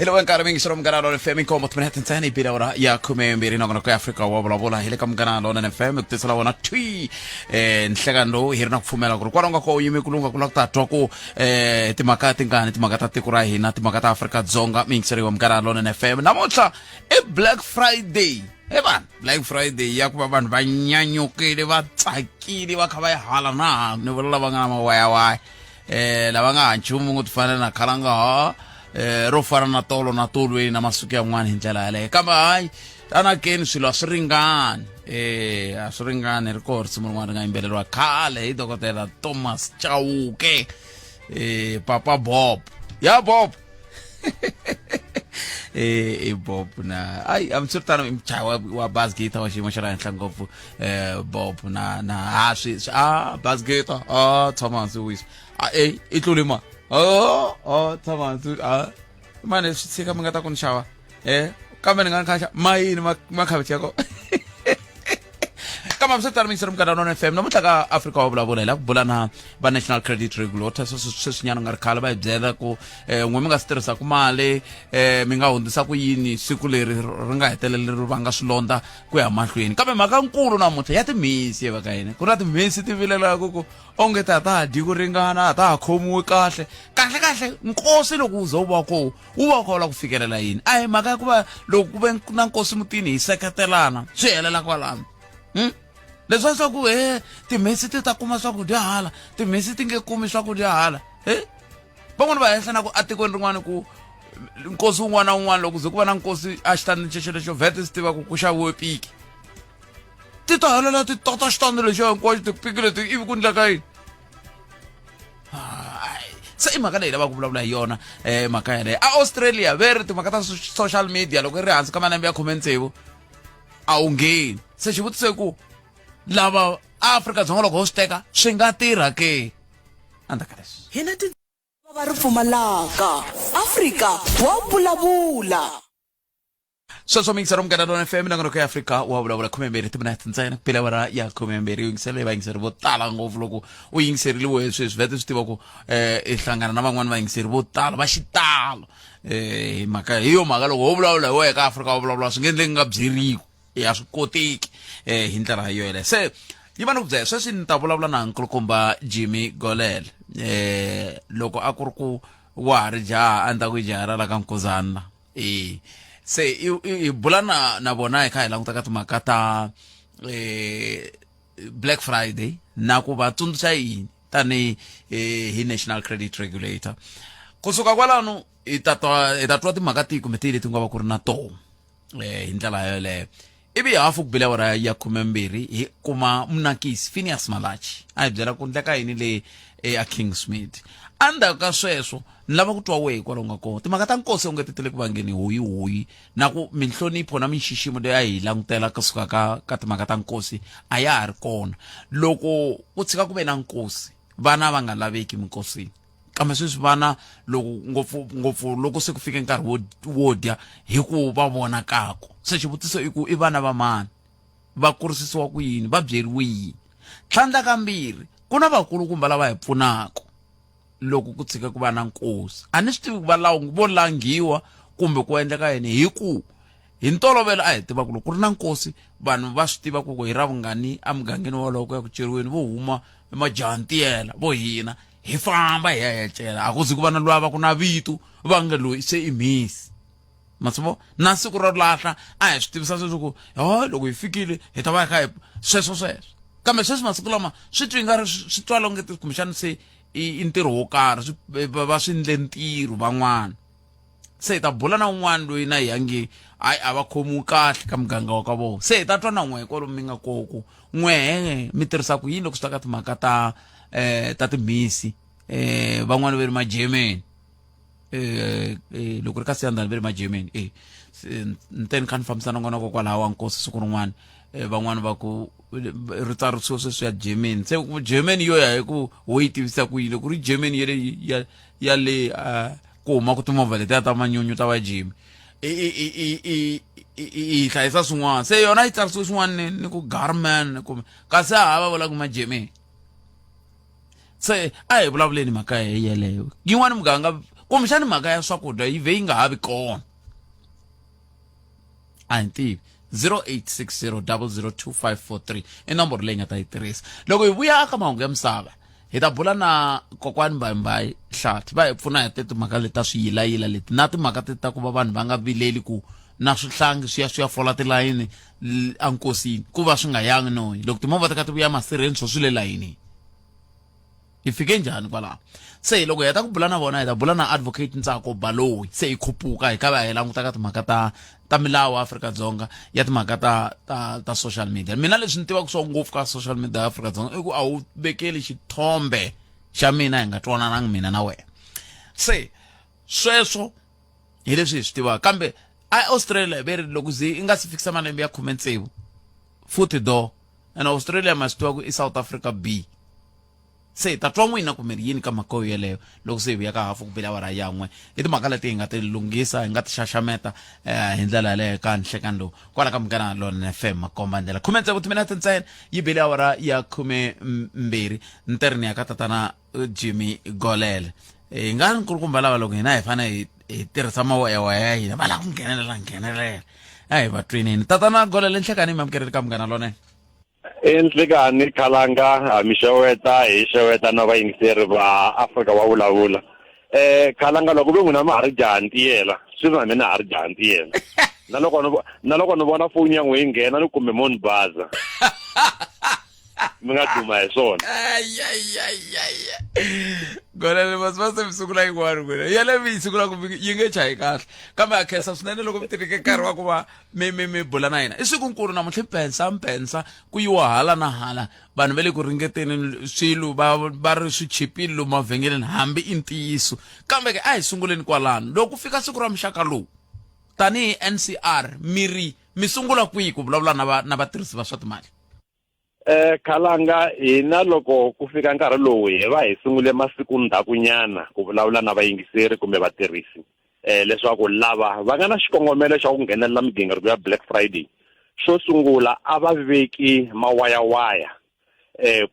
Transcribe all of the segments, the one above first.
Hello nkarhi mingi solo mkanalo na FM inkomo tumenete ntsena ipila ora ya khumembiri nokona ku Africa wa vulavula hile ka mkanalo na FM kutisela wona twi nhlekando hi ri na kufumela ku ri kwalonga ko yimi kulunga kula ku tatwa ku timhaka tingani timhaka ta tiko ra hina timhaka ta Africa Dzonga mingiseriwa mkanalo na FM namuntlha Black Friday Black Friday ya ku va vanhu va nyanyukile va tsakile va kha va hala na ni vula lava nga na mawayawaya lava nga nchumu ngo tifana na khalanga ha ro fara na tolo na tolweni na masuku yan'wana hi ndlela yaleyo kambe hayi tanakeni swilo a swi ringani a swi ringani ri koho risimu rin'wana ri nga yimbeleriwa khale hi dokotela Thomas Chauke Papa Bob ya Bob Bob na ay amsirtana imchawa wa Basgita wa xiyimo xa le henhla ngopfu Bob na swi Basgita Thomas Wis i tlule ma tama tu mane sika mngata kun shawa kama nga kha mai ma khabethi yako kama msetar mingiserum kana non FM namutlha ka Africa wa vulavula bulana ba National Credit Regulator sweswinyana nga ri khala ba byela ku n'we mi nga sitirhisa ku mali mi nga hundzisa ku yini siku leri ri nga hetelele ri vanga swilonda ku ya mahlweni kambe mhaka nkulu namutlha ya timhisi va ka hina ku na timhisi ti vilela ku onge ta di ku ringana ta khomiwe kahle nkosi loko uzoba ko uba khola ku fikelela yini ai mhaka ku ba loko ku ve na nkosi mutini hi seketelana swi helela kwalano leswi swa ku timhisi ti ta kuma swakudya hala timhisi ti nge kumi swakudya hala van'wana va henhla na ku atikweni rin'wana ku nkosi un'wana na un'wana loko ze ku va na nkosi a xitandi xexo vhete swi tiva ku xaviwe piki ti ta helela ti tota xitandi lexo hinkwaxo tipiki leti ivi ku ndleka yini se i mhaka leyi lava ku vulavula hi yona mhaka yaleyo Australia ve ri timhaka ta social media loko ri hansi ka malembe ya 16 a wu ngheni se xivutiso ku lava Afrika-Dzonga loko ho swi teka swi nga tirha ke andaka leswi hina va ri pfumalaka Afrika wa vulavula sweswo mingisero mkanalo FM na ku Africa wa vulavula 12 timinete ntsena pila wara ya 12 yingisele va yingiseri vo tala ngopfu loko u yingiseriliwe sweswi vete swi tiva ku i hlangana na van'wana va yingiseri vo tala va xitalo mhaka hiyo mhaka loko ho vulavula hi wena ka Africa wa vulavula swi nge endleki nga byeriku ya swi koteki hi ndlela yo yele se yi va ni ku byela sweswi ni ta vulavula na nkulukumba Jimmy Golele loko a ku ri ku wa ha ri jaha a ni ta ku i jaha ra la ka Nkuzana se i bula na vona hi kha hi languta ka timhaka ta Black Friday na ku va tsundzuxa yini tani hi National Credit Regulator kusuka kwalano i ta twa timhaka tihi kumbe tihi leti nga va ku ri na toho hi ndlela yoleyo ivi hafu ku bila wara ya 12 hi kuma munakisi Phineas Malachi a hi byela ku ndleka yini le a Kingsmith anda ka sweswo ni lava ku twa wehe kwalongo nga kona timhaka ta nkosi u nge titele ku vangeni huyi na ku minhlonipho na minxiximo leyi a hi langutela kusuka ka timhaka ta nkosi a ya ha ri kona loko ku tshika ku ve na nkosi vana va nga laveki minkosini kambe sweswi vana loko ngopfu loko se ku fike nkarhi wo dya hi ku va vona kako se xivutiso i ku i vana va mani va kurisisiwa ku yini va byeriwe yini tlhandla kambirhi ku na vakulukumba lava hi pfunaka loko ku tshika ku va na nkosi a ni swi tivi ku vo langiwa kumbe ku endleka yini hi ku hi ntolovelo a hi tiva ku loko ku ri na nkosi vanhu va swi tiva ku hi ra vungani a mugangeni wolowo ku ya ku ceriweni vo huma emajahantiyela vo hina hi famba hi ya hecela a ku zi ku va na lwava ku na vitu va nge loyi se i mhisi masvo na siku ro lahla a hi swi tivisa sweswo ku loko hi fikile hi ta va hi kha hi sweswo kambe sweswi masiku lama swi twi nga ri swi twala ongeti kumbexana se i ntirho wo karhi va swi ndle ntirho van'wana se hi ta bula na un'wana loyi na hi yangi a va khomiwi kahle ka muganga wa ka vona se hi ta twa na n'we kwalomu mi nga koku n'wehe mi tirhisa ku yini loko swi ta ka timhaka ta timhisi van'wana va ri ma-German loko ri ka siyandhani va ri ma-German nteni kha ni fambisana n'wana kokwalaho wa nkosi siku rin'wana van'wana va ku ri tsarisiwa sweswi ya German se German yo ya hi ku ho yi tivisa ku yini ku ri German ya le ku huma ku timovha letiya ta manyunyu ta va Jimmy i hlayisa swin'wana se yona yi tsarisiwe swin'wana ni ku Garmin kumbe kasi hava vula ku ma-German se a hi vulavuleni mhaka hi yeleyo yin'wana muganga kumbexani mhaka ya swakudya yi ve yi nga ha vi kona a hi tivi 0860002543 i nomboro leyi nga ta yi tirhisa loko hi vuya aka mahungu ya misava hi ta bula na kokwani Mbayimbayi Hlathi va hi pfuna hi timhaka leti ta swiyilayila leti na timhaka ti ta ku va vanhu va nga vileli ku na swihlangi swi ya fola tilayini enkosini ku va swi nga yangi noyi loko timovha ti ka ti vuya masirheni swo swi le layinini hi fike njhani kwalaho se loko hi heta ku bula na vona hi ta bula na advocate Ntsako Baloyi se hi khuphuka hi kava hi languta ka timhaka ta milawu Afrika-Dzonga ya timhaka ta social media mina leswi ni tivaka swo ngopfu ka social media ya Afrika-Dzonga i ku a wu vekeli xithombe xa mina hi nga twanananga mina na wena se sweswo hi leswi hi swi tivaka kambe Australia ve ri loko zi i nga si fikisa malembe ya 16 futhi do and Australia ma swi tiva ku i South Africa B se ta twa n'wina kumbe yini ka mhaka yeleyo loko se hi vuya ka hafu ku bela awara yan'we i timhaka leti hi nga ti lunghisa hi nga ti xaxameta hi ndlela yaleyo ka nhlekani lowu kwala ka Munghana Lonene FM makomba ndlela 16 minutes ntsena yi bele awara ya 12 ntirhini ya ka tatana Jimmy Golele hi nga nkulukumba lava loko hina hi fane hi tirhisa mawayawaya ya hina va lava ku nghenelela a hi va twinini tatana Golele nhlekani hi mamukeleli ka Munghana Lonene Enhlekani Khalanga mi xeweta hi xeweta na vayingiseri va Afrika wa vulavula Khalanga loko ve n'wina ma ha ri jaha ntiyela swi na mina ha ri jaha ntiyela na loko ni vona foni ya n'we yi nghena ni kumbe mo ni baza mi nga duma hi swona Golele masipase mi sungula yin'wana kwena yale mi yi sungula ku yi nge chayi kahle kambe ha khensa swinene loko mi tirhike nkarhi wa ku va mi bula na hina i sikunkulu namuntlha mpensa ku yiwa hala na hala vanhu va le ku ringeteni swilo va ri swi chipile lomu mavhengeleni hambi i ntiyiso kambe ke a hi sunguleni kwalano loko ku fika siku ra muxaka lowu tanihi NCR mi sungula kwihi ku vulavula na vatirhisi va swa timali Khalanga hina loko ku fika nkarhi lowu hi va hi sungule masiku ndhakunyana ku vulavula na vayingiseri kumbe vatirhisi leswaku lava va nga na xikongomelo xa ku nghenelela migingiriko ya Black Friday xo sungula a va veki mawayawaya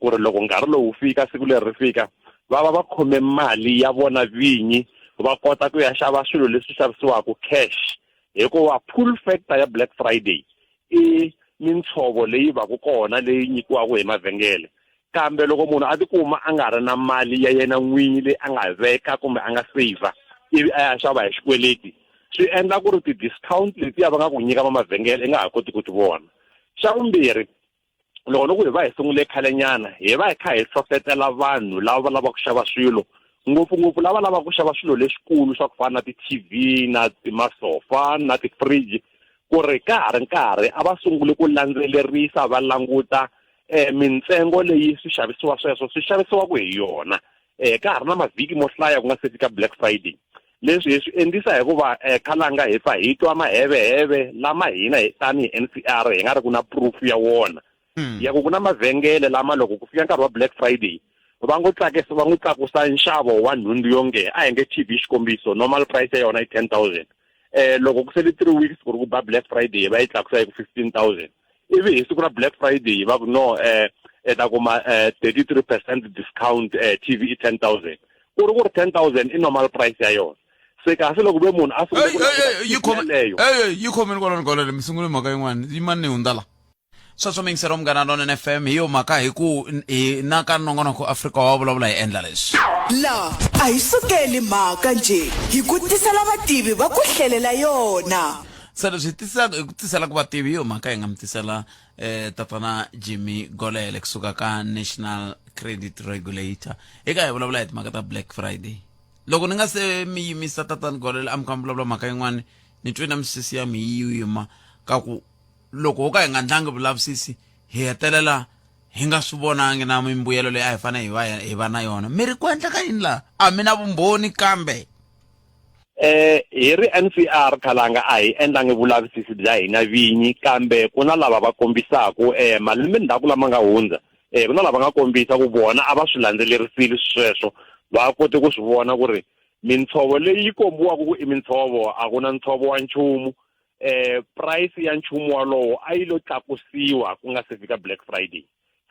ku ri loko nkarhi lowu fika siku leri fika va khome mali ya vona vinyi va kota ku ya xava swilo leswi xavisiwaka cash hikuva pull factor ya Black Friday i mintshovo leyi va ku kona leyi nyikiwaka hi mavhengele kambe loko munhu a tikuma a nga ri na mali ya yena n'winyi leyi a nga veka kumbe a nga save ivi a ya xava hi xikweleti swi endla ku ri ti-discount letiya va nga ku nyika va mavhengele i nga ha koti ku ti vona xa vumbirhi loko loko hi va hi sungule khalenyana hi va hi kha hi hlohlotela vanhu lava va lavaka ku xava swilo ngopfungopfu lava lavaka ku xava swilo leswikulu swa ku fana na ti-TV na timasofa na ti-fridge ku ri ka ha ri nkarhi a va sungule ku landzelerisa va languta mintsengo leyi swixavisiwa sweswo swi xavisiwaka hi yona ka ha ri na mavhiki mo hlaya ku nga se fika Black Friday leswi hi swi endlisa hikuva Khalanga hi fa hi twa maheveheve lama hina hi tanihi NCR hi nga ri ku na proof ya wona ya ku na mavhengele lama loko ku fika nkarhi wa Black Friday va n'wi tlakusa nxavo wa nhundzu yonge a hi nge TV xikombiso normal price ya yona i 10,000 loko ku sele 3 weeks ku ri ku ba Black Friday va yi tlakusa hi ku 15,000 ivi hi siku ra Black Friday va ku no ta kuma 33% discount TV i 10,000 ku ri 10,000 i normal price ya yona se kasi loko ve munhu a sungule yi khomeni kwalani mi sungule mhaka yin'wana yi mani ni hundala sweswo mi yingisera Munghana Lonene FM hi yo mhaka hi ku na ka nongonoko Afrika wa vulavula hi endla leswi la a hi sukeli mhaka nje hi ku tisela vativi va ku hlelela yona se leswi tisela ku vativi hi yo mhaka hi nga mi tisela tatana Jimmy Golele kusuka ka National Credit Regulator eka hi vulavula hi timhaka ta Black Friday loko ni nga se mi yimisa tatana Golele am kam vulavula mhaka yin'wana ni twe na misisi ya mi yima ka ku loko ho ka hi nga ndlangi vulavisisi hi hetelela hi nga swi vonangi na mimbuyelo leyi a hi fanele hi va na yona mi ri ku endla ka yini laha a mi na vumbhoni kambe hi ri NCR Khalanga a hi endlangi vulavisisi bya hina vinyi kambe ku na lava va kombisaka malembe ndzhaku lama nga hundza ku na lava nga kombisa ku vona a va swi landzelerisile sweswo va kote ku swi vona ku ri mintsovo leyi kombiwaka ku i mintsovo a ku na ntsovo wa nchumu price ya nchumu walowo a yi lo tlakusiwa ku nga se fika Black Friday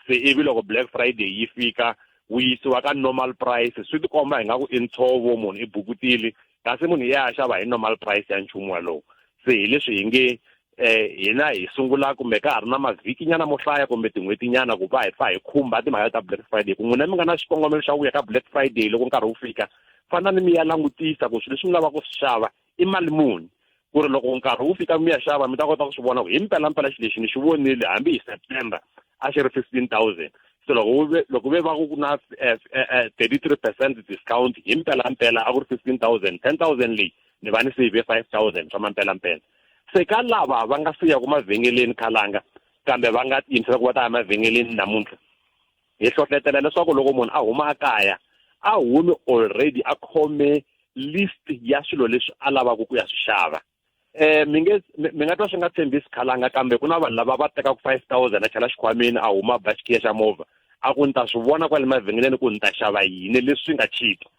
se ivi loko Black Friday yi fika wu yisiwa ka normal price swi tikomba ingaku i ntshovo munhu i bukutile kasi munhu ya xava hi normal price ya nchumu walowo se hi leswi hi nge hina hi sungula kumbe ka ha ri na mavhiki nyana mo hlaya kumbe tin'hweti nyana ku va hi fa hi khumba timhaka ta Black Friday ku n'wina mi nga na xikongomelo xa ku ya ka Black Friday loko nkarhi wu fika fanele mi ya langutisa ku swilo leswi mi lavaka ku swi xava i mali muni ku ri loko nkarhi wu fika mi ya xava mi ta kota ku swi vona ku hi mpelampela xilo lexi ni xi vonile hambi hi September a xi ri 15,000 so loko ve va ku na 33% discount hi mpelampela a ku ri 15,000 10,000 leyi ni va ni save 5,000 swa mampelampela se ka lava va nga siya ku mavhengeleni khalanga kambe va nga tiyimisela ku va ta ya mavhengeleni namuntlha hi hlohlotela leswaku loko munhu a huma kaya a humi already a khome list ya swilo leswi a lavaka ku ya swi xava mi nga twa swi nga tshembisi khalanga kambe ku na vanhu lava va tekaka 5,000 a chela xikhwameni a huma baxikiya xa movha a ku ni ta swi vona kwale mavhengeleni ku ni ta xava yini leswi nga chipa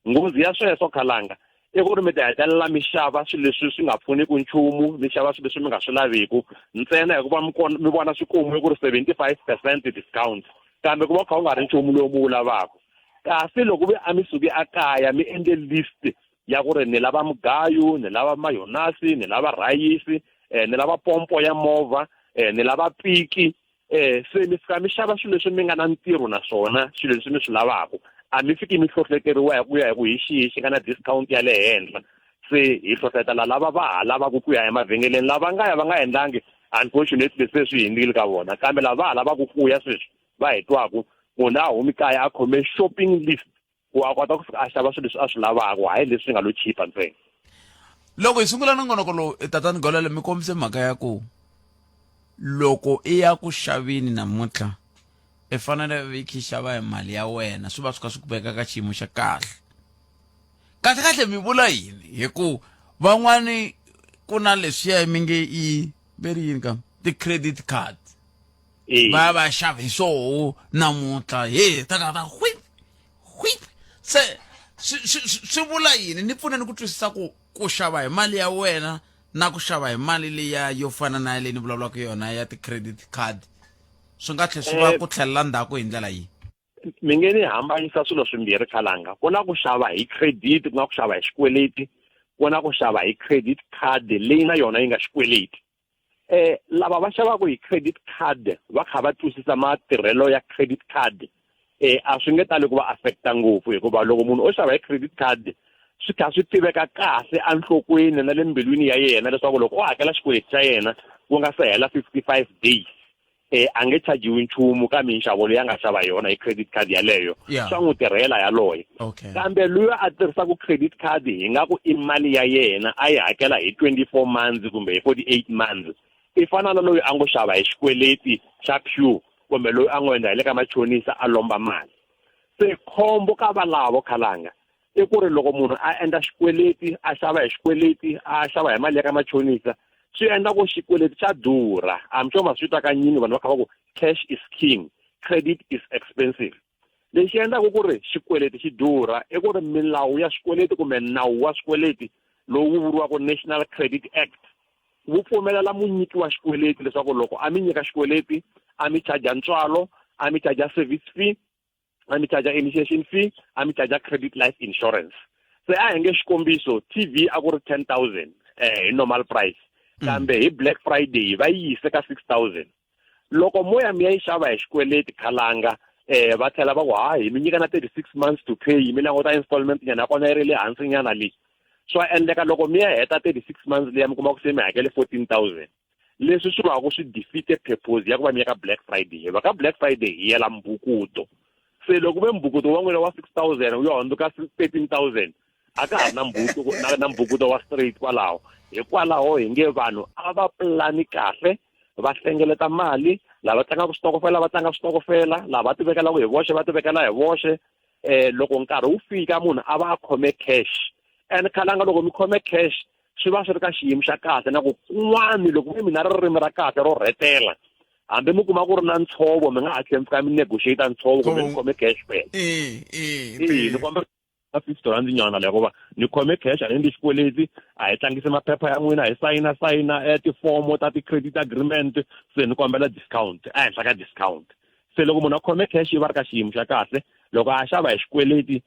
nghozi ya sweswo khalanga i ku ri mi ta hetelela mi xava swilo leswi swi nga pfuniki nchumu mi xava swilo leswi mi nga swi laviku ntsena hikuva mi vona swikumu ku ri 75% discount kambe ku va kha u nga ri nchumu lowu mi wu lavaka kasi loko vi a mi suki a kaya mi endle list ya ku ri ni lava mugayo ni lava mayonasi ni lava rhayisi ni lava pompo ya movha ni lava piki se mi fika mi xava swilo leswi mi nga na ntirho na swona swilo leswi mi swi lavaka a mi fiki mi hlohloteriwa hi ku ya hi ku hi xihi xi nga na discount ya le henhla se hi hlohlotela lava va ha lavaka ku ya emavhengeleni lava nga endlangi unfortunately se swi hindzile ka vona kambe lava ha lavaka ku ya sweswi va hetwaku munhu a humi kaya a khome shopping list ku a kota ku fika a xava swilo leswi a swi lavaka hayi leswi nga lo chipa ntsena loko hi sungula nongonoko lowu tatani Golele mi kombise mhaka ya ku loko i ya ku xavini namuntlha i fanele vi khi xava hi mali ya wena swi va swi kha swi ku veka ka xiyimo xa kahle mi vula yini hi ku van'wani ku na leswiya mi nge i veri yini ka ti-credit card va xava hi swoho namuntlha ta whip se swi vula yini ni pfuneni ku twisisa ku xava hi mali ya wena na ku xava hi mali liya yo fana na leyi ni vulavulaka yona ya ti-credit card swi nga tlhe swi va ku tlhelela ndzhaku hi ndlela yihi mi nge ni hambanyisa swilo swimbirhi khalanga ku na ku xava hi credit ku na ku xava hi xikweleti ku na ku xava hi credit card leyi na yona yi nga xikweleti lava va xavaka hi credit card va kha va twisisa matirhelo ya credit card a swi nge tali ku va affecta ngopfu hikuva loko munhu o xava hi credit card swi kha swi tiveka kahle enhlokweni na le mbilwini ya yena leswaku loko o hakela xikweleti xa yena ku nga se hela 55 days a nge chajiwi nchumu ka minxavo leyi a nga xava yona hi credit card yaleyo swa n'wi tirhela yaloye kambe loyi a tirhisaka credit card hi nga ku i mali ya yena a yi hakela hi 24 months kumbe hi 48 months i fana na loyi a ngo xava hi xikweleti xa pure kumbe loyi a ngo endla hi le ka machonisa a lomba mali se khombo ka valavo khalanga i ku ri loko munhu a endla xikweleti a xava hi xikweleti a xava hi mali ya ka machonisa swi endla ku xikweleti xa durha I'm sure ma swi twa ka nyini vanhu va kha va ku cash is king credit is expensive lexi endlaku ku ri xikweleti xi durha i ku ri milawu ya xikweleti kumbe nawu wa xikweleti lowu vuriwaka National Credit Act wu pfumelela munyiki wa xikweleti leswaku loko a mi nyika xikweleti a mi charge ntswalo a mi charge service fee a mi charge initiation fee a mi charge credit life insurance se a henge xikombiso TV a ku ri 10,000 hi normal price kambe hi Black Friday va yise ka 6,000 loko moya mi ya yi xava hi xikweleti khalanga va tlhela va ku hi mi nyika na 36 months to pay mi languta installment nyana ya kona yi ri le hansi nyana leyi swa endleka loko mi ya heta 36 months leyi mi kuma ku se mi hakele 14,000 leswi swi va ku swi defeat purpose ya ku va mi ya ka Black Friday va ka Black Friday hi yela mbukuto se loko ve mbukuto wa n'wina wa 6,000 wu ya hundzuka 13,000 a ka ha ri na mbukuto wa straight kwalaho hikwalaho hi nge vanhu a va plani kahle va hlengeleta mali lava tlangaka switokofela va tlanga switokofela lava ti vekelaku hi voxe va ti vekela hi voxe loko nkarhi wu fika munhu a va a khome cash and khalanga loko mi khome cash swi va swi ri ka xiyimo xa kahle na ku kun'wani loko mi na ririmi ra kahle ro rhetela hambi mi kuma ku ri na ntshovo mi nga ha tlhela mi fika mi negotiate ntshovo kumbe mi khome cash pela ni komba na $50 nyana loko va ni khome cash a ni endli xikweleti a hi tlangise maphepha ya n'wina hi sayina tifomo ta ti-credit agreement se ni kombela discount a henhla ka discount se loko munhu a khome cash yi va ri ka xiyimo xa kahle loko a xava hi xikweleti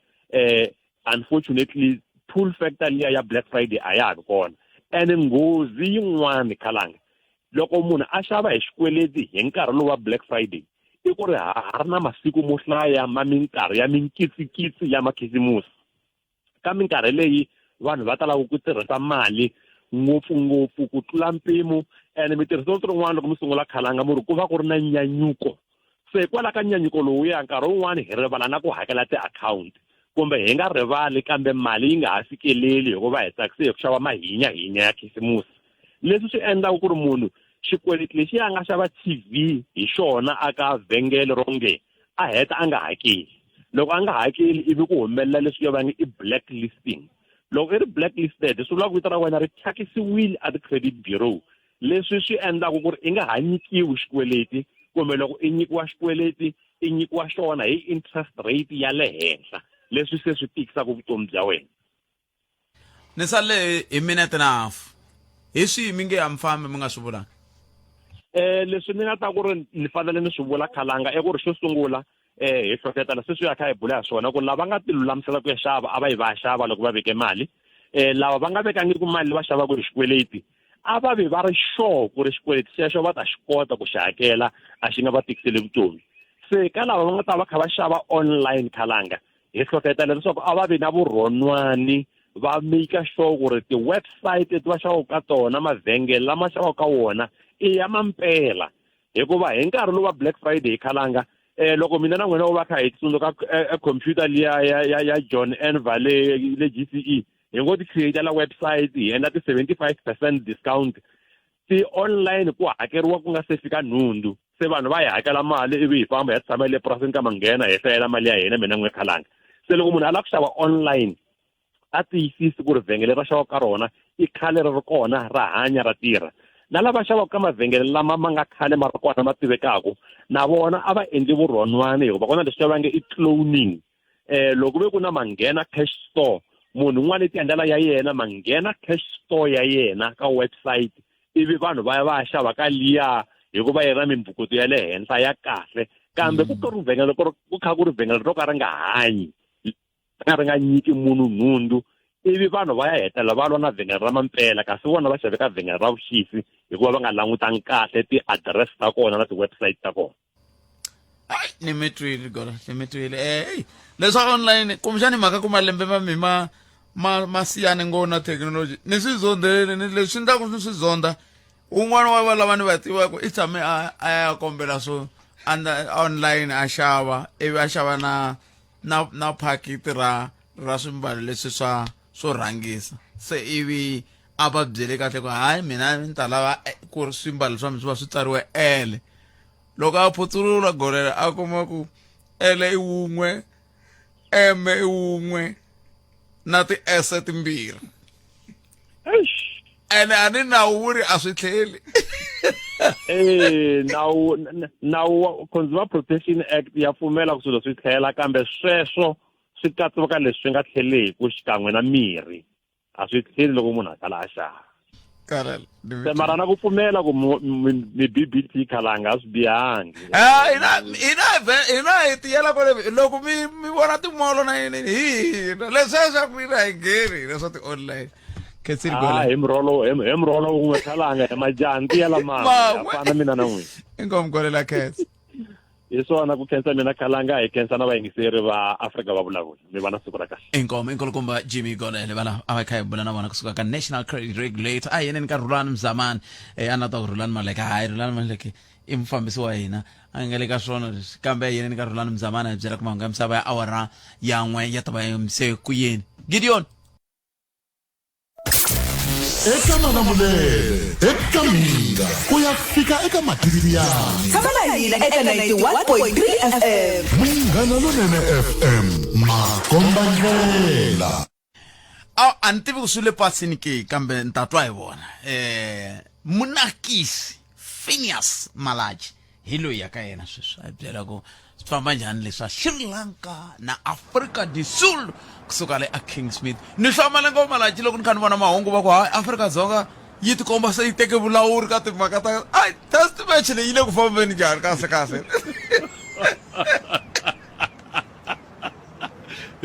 unfortunately pull factor liya ya Black Friday a ya ha ri kona and nghozi yin'wani Khalanga loko munhu a xava hi xikweleti hi nkarhi lowu wa Black Friday i ku ri ha ri na masiku mo hlaya ma minkarhi ya minkitsikitsi ya makhisimusi ka minkarhi leyi vanhu va talaka ku tirhisa mali ngopfungopfu ku tlula mpimo and mitirhiso tin'wana loko mi sungula Khalanga muri ku va ku ri na nyanyuko se kwala ka nyanyuko lowu ya nkarhi wun'wani hi rivala na ku hakela ti-account kumbe hi nga rivali kambe mali yi nga ha fikeleli hikuva hi tsakise hi ku xava mahinya ya khisimusi leswi swi endlaka ku ri munhu xikweleti lexi a nga xava TV hi xona aka vhengele ronge a heta a nga hakeli loko a nga hakeli ivi ku humelela leswi va nge i blacklisting loko i ri blacklisted swi vula ku vito ra wena ri thyakisiwile a ti-credit bureau leswi swi endlaka ku ri i nga ha nyikiwi xikweleti kumbe loko i nyikiwa xikweleti i nyikiwa xona hi interest rate ya le henhla leswi se swi tikisaka vutomi bya wena ni sale hi minute na half hi swihi mi nge hamfambi mi nga swi vulanga leswi ni nga ta ku ri ni fanele ni swi vula Khalanga i ku ri xo sungula hi hlohlotela se swi ya kha hi bula hi swona ku lava nga ti lulamisela ku ya xava a va yi va xava loko va veke mali lava va nga vekangiki mali va xavaka hi xikweleti a va vi va ri sure ku ri xikweleti xexo va ta xi kota ku xi hakela a xi nga va tikiseli vutomi se ka lava va nga ta va kha va xava online Khalanga hi hlohlotela leswaku a va vi na vurhon'wani va make sure ku ri ti-website leti va xavaka ka tona mavhengele lama xavaka ka wona i ya mampela hikuva hi nkarhi lowu wa Black Friday Khalanga loko mina na n'wina u va kha hi tsundzuka computer liya ya John N. Vale le GCE hi ngo ti create la website hi endla ti 75% discount ti-online ku hakeriwa ku nga se fika nhundu se vanhu va hi hakela mali ivi hi famba hi tshama le purasini ka manghena hi hlayela mali ya hina mina n'we Khalanga se loko munhu a lava ku xava online a tiyisisi ku ri vhengele ra xava ka rona i khale ri ri kona ra hanya ra tirha na lava xavaka ka mavhengele lama ma nga khale ma ri kona ma tivekaka na vona a va endli vurhon'wana hikuva kona leswi va nge i cloning loko ve ku na manghena cash store munhu un'wana ti endlela ya yena manghena cash store ya yena ka website ivi vanhu va ya va ya xava ka liya hikuva yi na mimbukuto ya le henhla ya kahle kambe ku ri vhengele ku kha ku ri vhengele ro ka ri nga hanyi ri nga nyiki munhu nhundu ivi vanhu va ya hetelela va lwa na vhengele ra mampela kasi vona va xave ka vhengele ra vuxisi hikuva va nga langutangi kahle ti-address ta kona na ti-website ta kona ni mi twile leswa online kumbexani mhaka ku malembe ma siyani ngo na thekinoloji ni swi zondeleni ni leswi ndlaku ni swi zonda un'wana wa valava ni va tivaku i tshame a ya kombela swo online a xava ivi a xava na phakiti ra swimbalo leswi swo rhangisa se ivi a va byele kahle ku hayi mina ni ta lava ku ri swimbalo swa mi swi va swi tsariwe ele loko a phuthulula golela a kuma ku ele i wun'we M i wun'we na ti-S timbirhi ene a ni nawu wu ri a swi tlheli nawu Consumer Protection Act ya pfumela ku swilo swi tlhela kambe sweswo swi katsiwa ka leswi nga tlheleku xikan'we na mirhi a swi tlheli loko munhu a kala a xava se mara na ku pfumela ku mi BBT Khalanga a swi bihangi hina hi tiyela kwale loko mi vona timolo na yini hina leswi swa ku hina hi ngheni leswa ti-online hi mrolo wun'we Khalanga hi majani tiyela mani afana mina na n'wina inkomu golela Khetsi hi swona ku khensa mina Khalanga hi khensa na vayingiseri va Afrika va vulavula mi va na siku ra kahle inkulukumba Jimmy Golele vala a va kha hi bula na vona kusuka ka National Credit Regulator a yeneni ka Rhulani Mzamani a na ta ku Rhulani Maleke hayi Rhulani Maleke i mufambisi wa hina a nga le ka swona leswi kambe yeneni ka Rhulani Mzamani a byela ku mahungu ya misava ya awara yan'we ya ta va yimise ku yini Gideon eka Malamulele eka Mina ku ya fika eka Matiliyani tshama na hina eka 91.3 FM Munghana Lonene FM Makombandlela a ni tivi ku swi le pasini ke kambe ni ta twa hi vona Munakisi Phineas Malaji hi loyi ya ka yena sweswi a byela ku swi famba njhani leswa Sri Lanka na Afrika du Sul kusuka le a Kingsmith ni hlamala ngo Malaji loko ni kha ni vona mahungu va ku hayi Afrika-Dzonga yi tikomba se yi teke vulawuri ka timhaka ta test match leyi yi le ku fambeni njhani kahle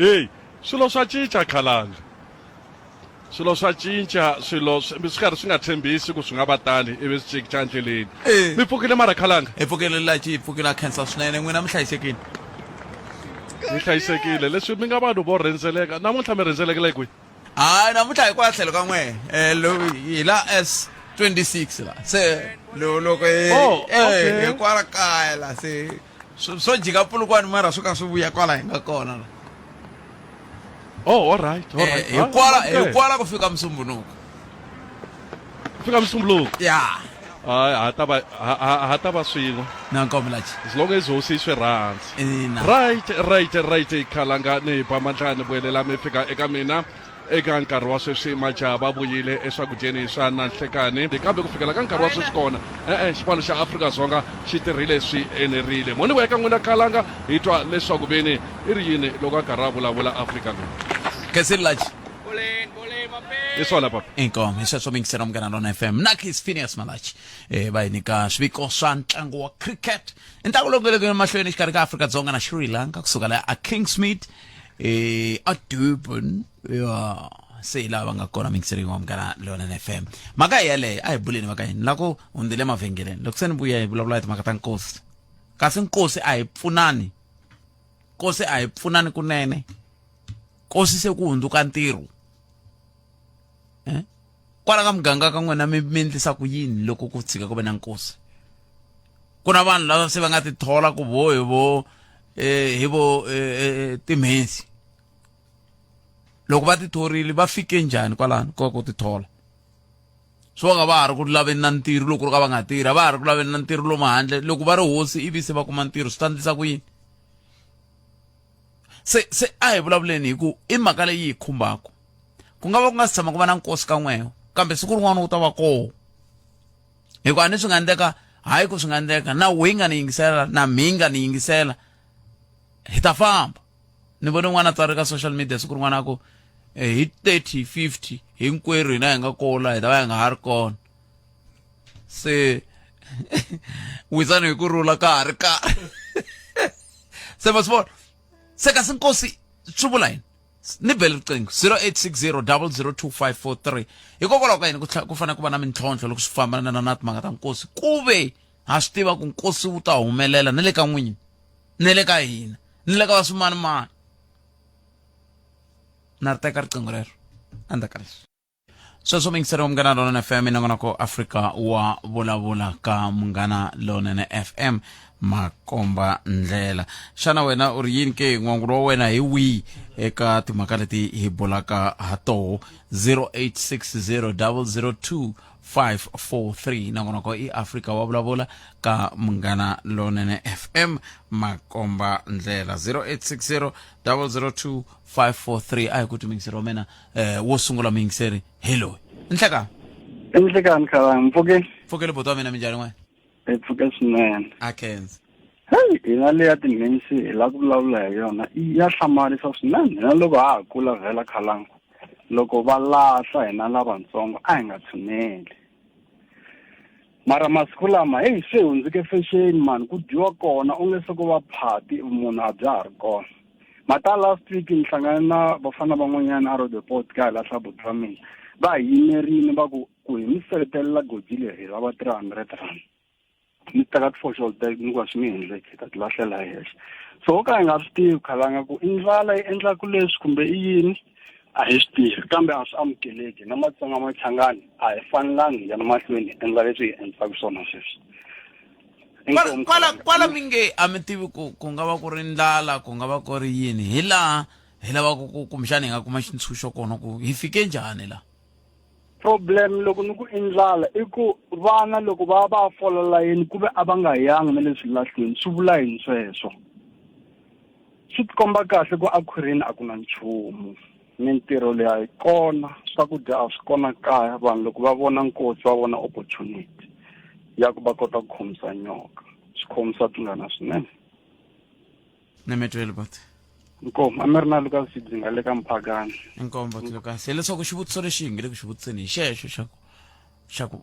hey swilo swa cinca khalanga swilo swa cinca swilo swi karhi swi nga tshembisi ku swi nga va tani ivi swi cinca endleleni mi pfukile mara khalanga hi pfukile lachi hi pfukile cancer swinene n'wina mi hlayisekile mi hlayisekile leswi mi nga vanhu vo rhendzeleka namuntlha mi rhendzelekile kwihi hayi namuntlha hi kwala tlhelo ka n'wehe hi la S26 la se loko hi kwala kaya la se swo jika Polokwane mara swo ka swi vuya kwala hi nga kona la all right hi kwala ku fika Musumbunuko fika Musumbunuko ya hayi ha ta va swin'we na nkomilachi as long as hosi swi rhandzi ina right khalanga ni ba mantlani vuyelela mi fika eka mina eka nkarhi wa sweswi majaha va vuyile eswakudyeni swa nanhlekani kambe ku fikela ka nkarhi wa sweswi kona xipano xa Afrika-Dzonga xi tirhile swi enerile moni vuya eka n'wina khalanga hi twa leswaku veni i ri yini loko a karhi a vulavula Afrika keselachi hi swona papa inkomo hi sweswo mingisela Munghana Lona FM na Kiss Phineas Malachi va hi nyika swiviko swa ntlangu wa cricket ntlangu lowu nga le mahlweni exikarhi ka Afrika-Dzonga na Sri Lanka kusuka la a Kingsmead a Durban se lava nga kona mingiseriwa Munghana Lona FM maka yaleyo a hi buleni maka yini lako hundzile mavhengeleni loko se ni vuya hi vulavula hi timhaka ta nkosi kasi nkosi a hi pfunani nkosi a hi pfunani kunene nkosi se ku hundzuka ntirho kwala ka muganga ka n'wina mi endlisa ku yini loko ku tshika ku ve na nkosi ku na vanhu lava se va nga ti thola ku hi vo timhensi loko va ti thorile va fike njhani kwalano ko ku ti thola swo nga va ha ri ku laveni na ntirho loko ri ka va nga tirha va ha ri ku laveni na ntirho lomu handle loko va ri hosi ivi se va kuma ntirho swi ta endlisa ku yini se a hi vulavuleni hi ku i mhaka leyi hi khumbaka ku nga va ku nga si tshama ku va na nkosi ka n'weho kambe siku rin'wana wu ta va koho hikuva ni swi nga endleka hayi ku swi nga endleka na wehi nga ni yingisela na mi nga ni yingisela hi ta famba ni vone n'wana tsari ka social media siku rin'wana ku hi 30-50 hinkwerhu hina hi nga kola hi ta va hi nga ha ri kona se wisani hi ku rhula ka ha ri karhi se va swi vona se kasi nkosi swi vula yini ni bele riqingho 0860002543 hikokwalaho ka yini ku fanele ku va na mintlhontlho loko swi fambana na timhaka ta nkosi ku ve ha swi tiva ku nkosi wu ta humelela na le ka n'wina ni le ka hina ni le ka va swimanimani na ri teka riqingho rero endzhaku ka leswi sweswo mingiseriwa Munghana Lona FM inongonoko Afrika wa vulavula ka Munghana Lona FM makomba ndlela xana wena u ri yini ke n'wangulo wa wena hi wihi eka timhaka leti hi bulaka ha toho 0860002543 nangonoko i Afrika wa vulavula ka Munghana Lona FM makomba ndlela 0860002543 a hi ku timingiseriwa mena wo sungula mingiseri hello Enhlekani khalanga mpfukele boti wa mina minjhani n'wana pfuke swinene Akenzi hina leya timhensi hi la ku vulavula hi yona ya hlamarisa swinene hina loko ha ha kula vhela khalanga loko va lahla hina lavatsongo a hi nga tshuneli mara masiku lama swi hundzuke fashion mani ku dyiwa kona u nge se ku va phati munhu a bya ha ri kona mata last week ni hlangana na vafana van'wanyana a Rodeport ka lahla buti va mina va yimerini va ku hi mi seketelela goji leri va 300 rand ni teka social tag ni ku swi endleke ta lahlela hexe so ka hi nga swi tivi khalanga ku indlala yi endla ku leswi kumbe i yini a hi swi tivi kambe a swi amukeleki na matsonga matlhangani a hi fanelangi ya na mahlweni endla leswi hi endlaka swona sweswi kwala minge a mi tivi ku nga va ku ri ndlala ku nga va ku ri yini hi laha hi lava ku kumbexana hi nga kuma xitshunxo kona ku hi fike njhani la problem loko ni ku indlala i ku vana loko va fola layeni ku ve a va nga yangi na leswi lahlweni swi vula yini sweswo swi tikomba kahle ku akhwirini a ku na nchumu mintirho leyi a yi kona swakudya a swi kona kaya vanhu loko va vona nkosi va vona opportunity ya ku va kota ku khomisa nyoka swi khomisa tingana swinene ni mi twele boti inkomo a mi ri na Lucas Sidzinga le ka Mphakani inkomo boti Lucas leswaku xivutiso lexi hi nge le ku xi vutiseni hi xexo xa ku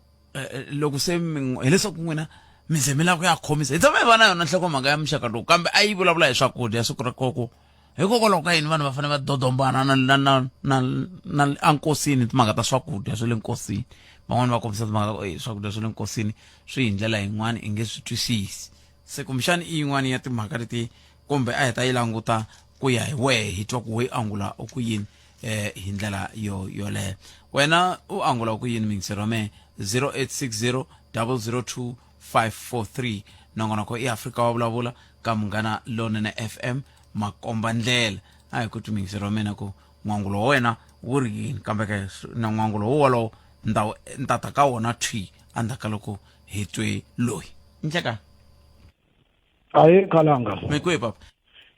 loko se hi leswaku n'wina mi ze mi lava ku ya khomisa hi tshama hi va na yona nhlokomhaka ya muxaka lowu kambe a yi vulavula hi swakudya siku ra koko hikokwalaho ka yini vanhu va fanele va dodombana na ankosini timhaka ta swakudya swa le nkosini van'wani va kombisa timhaka ta swakudya swa le nkosini swi hi ndlela yin'wana i nge swi twisisi se kumbexani i yin'wana ya timhaka leti kumbe a hi ta yi languta ku ya hi wehe hi twa ku we angula u ku yini hi ndlela yoleyo wena u angula u ku yini mingiseri wa mehe 0860 002 543 nongonoko i Afrika wa vulavula ka Munghana Lonene FM makomba ndlela a hi ku tumingiseri wa mina ku n'wangulo wa wena wu ri yini kambe ka na n'wangulo wo wolowo ntata ka wona thwi andaka loko hi twe loyi njeka Aye Khalanga me kwe papa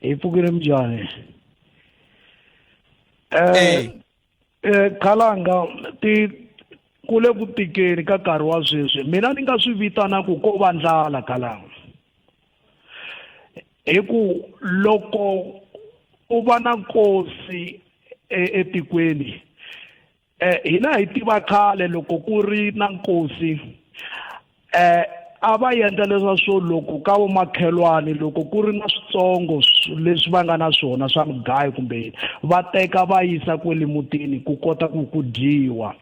hi pfukile mjani Khalanga ti kule ku tikeni ka nkarhi wa sweswi mina ni nga swi vitana ku ko va ndlala Khalanga hi ku loko u va na nkosi etikweni hina hi tiva khale loko ku ri na nkosi a va endla leswa swo loko ka vomakhelwani loko ku ri na switsongo leswi va nga na swona swa mugayo kumbe va teka va yisa kwele mutini ku kota ku dyiwa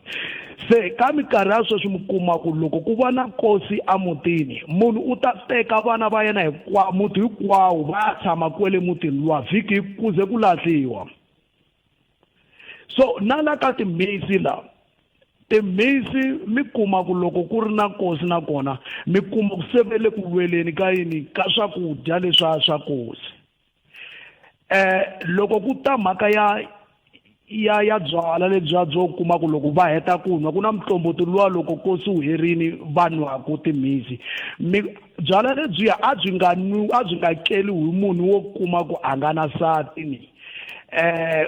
se ka minkarhi ya sweswi mi kuma ku loko ku va na nkosi amutini munhu u ta teka vana va yena muti hinkwawo va ya tshama kwele mutini luwa vhiki kuze ku lahliwa so na la ka timhisi la timhisi mi kuma ku loko ku ri na nkosi na kona mi kuma ku sevele ku weleni ka yini ka swakudya leswa swa nkosi loko ku ta mhaka ya byala lebya byo kuma ku loko va heta ku nwa ku na mtlomboti luwa loko nkosi wu herini va nwaku timhisi byala lebyiya a byi nga keli hi munhu wo kuma ku a nga na nsati ni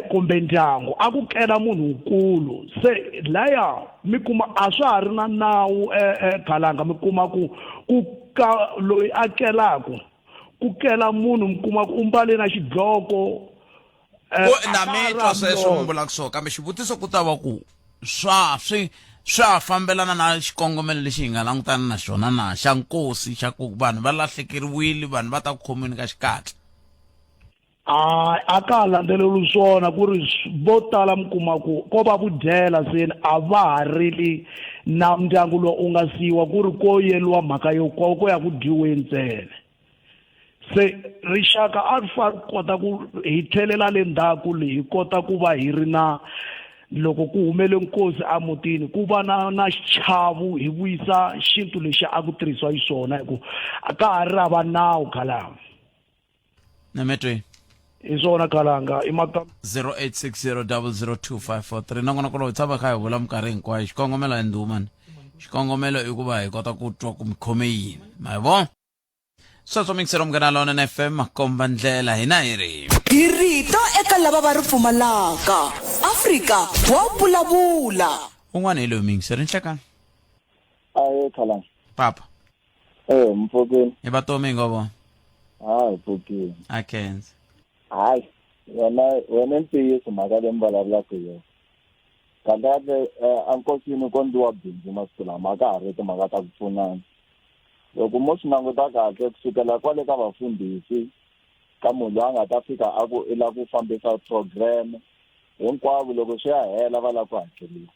kumbe ndyangu a ku kela munhu nkulu se laya mi kuma a swa ha ri na nawu Khalanga mi kuma ku ka loyi a kelaku ku kela munhu mi kuma ku u mbale na xidloko na mi twa sweswo mi vulaka swona kambe xivutiso ku ta va ku swa fambelana na xikongomelo lexi hi nga langutana na xona na xa nkosi xa ku vanhu va lahlekeriwile vanhu va ta ku khomeni ka xikatla a ka ha landzeleli swona ku ri vo tala mi kuma ku ko va vudyela seni a va ha rili na ndyangu lowu u nga siyiwa ku ri ko yeliwa mhaka yo ko ya ku dyiweni ntsena se rixaka a ri fa kota ku hi tlhelela le ndzhaku leyi hi kota ku va hi ri na loko ku humele nkosi amutini ku va na xichavu hi vuyisa xintu lexi a ku tirhisiwa xiswona hi ku a ka ha ri hava nawu Khalanga na metwe hi swona Khalanga i maka 0860 002 543 nongonoko lowu tshama kha hi vula minkarhi hinkwayo xikongomelo hi ndhumani xikongomelo i ku va hi kota ku twa ku mi khome yini ma hi vona sweswo mingisero Munghana Lonene FM makomba ndlela hina hi ri hi rito eka lava va ri pfumalaka Afrika wa vulavula un'wana hi loyi mingisero nhlekani Aye Khalanga papa mfokeni hi vatomi ngovo mfokeni akhenze hayi wena ntiyiso mhaka leyi mi vulavulaka hi yona kakade ankosini ko ndliwa bindzu masiku lama ka ha ri timhaka ta ku pfunana loko mo swi languta kahle kusukela kwale ka vafundhisi ka munhu loyi a nga ta fika a ku i lava ku fambisa program hinkwavo loko swi ya hela va lava ku hakeriwa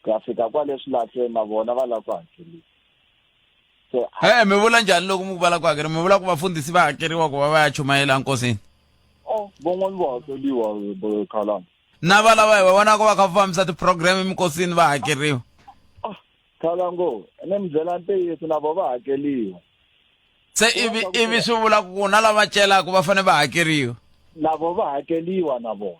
ku ya fika kwale swilahleni na vona va lava ku hakeriwa mi vula njhani loko mi vala ku hakeriwa mi vula ku vafundhisi va hakeriwa ku va va ya chumayela nkosini van'wani va hakeriwa Khalanga na va lava hi va vonaka va kha va fambisa tiprogram emikosini va hakeriwa Khalango ene mi byela ntiyiso na vo va hakeliwa se ivi swi vula ku na lava celaka va fanele va hakeriwa na vo va hakeliwa na vona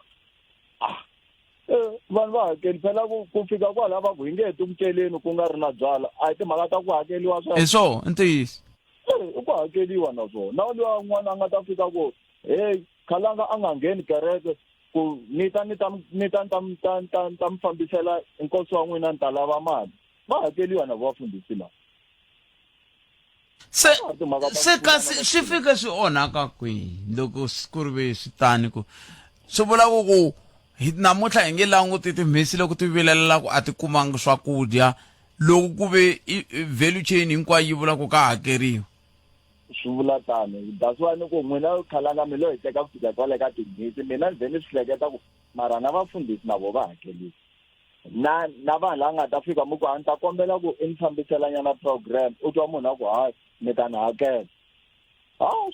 vanhu va hakeli phela ku fika kwala va ku hi nge heti muceleni ku nga ri na byala a hi timhaka ta ku hakeliwa hi swo i ntiyiso i ku hakeliwa na swona na luya n'wana a nga ta fika ku hey Khalanga a nga ngheni kereke ku ni ta mi fambisela nkosi wa n'wina ni ta lava mali va hakeliwa na vafundhisi lawa se kasi swi fika swi onhaka kwihi loko ku ri ve swi tani ku swi vula ku namuntlha hi nge languti timhisi loko ti vilelela ku a ti kumanga swakudya loko ku ve value chain hinkwayo yi vula ku ka hakeriwa swi vula tani that's why ni ku n'wina khalanga mi lo hi teka ku fika kwale ka tin'hweti mina ni ze ni swi hleketa ku mara na vafundhisi na vo va hakelisa na vanhu lava nga ta fika mi ku a ni ta kombela ku i ni fambiselanyana program u twa munhu a ku hayi mi ta ni hakela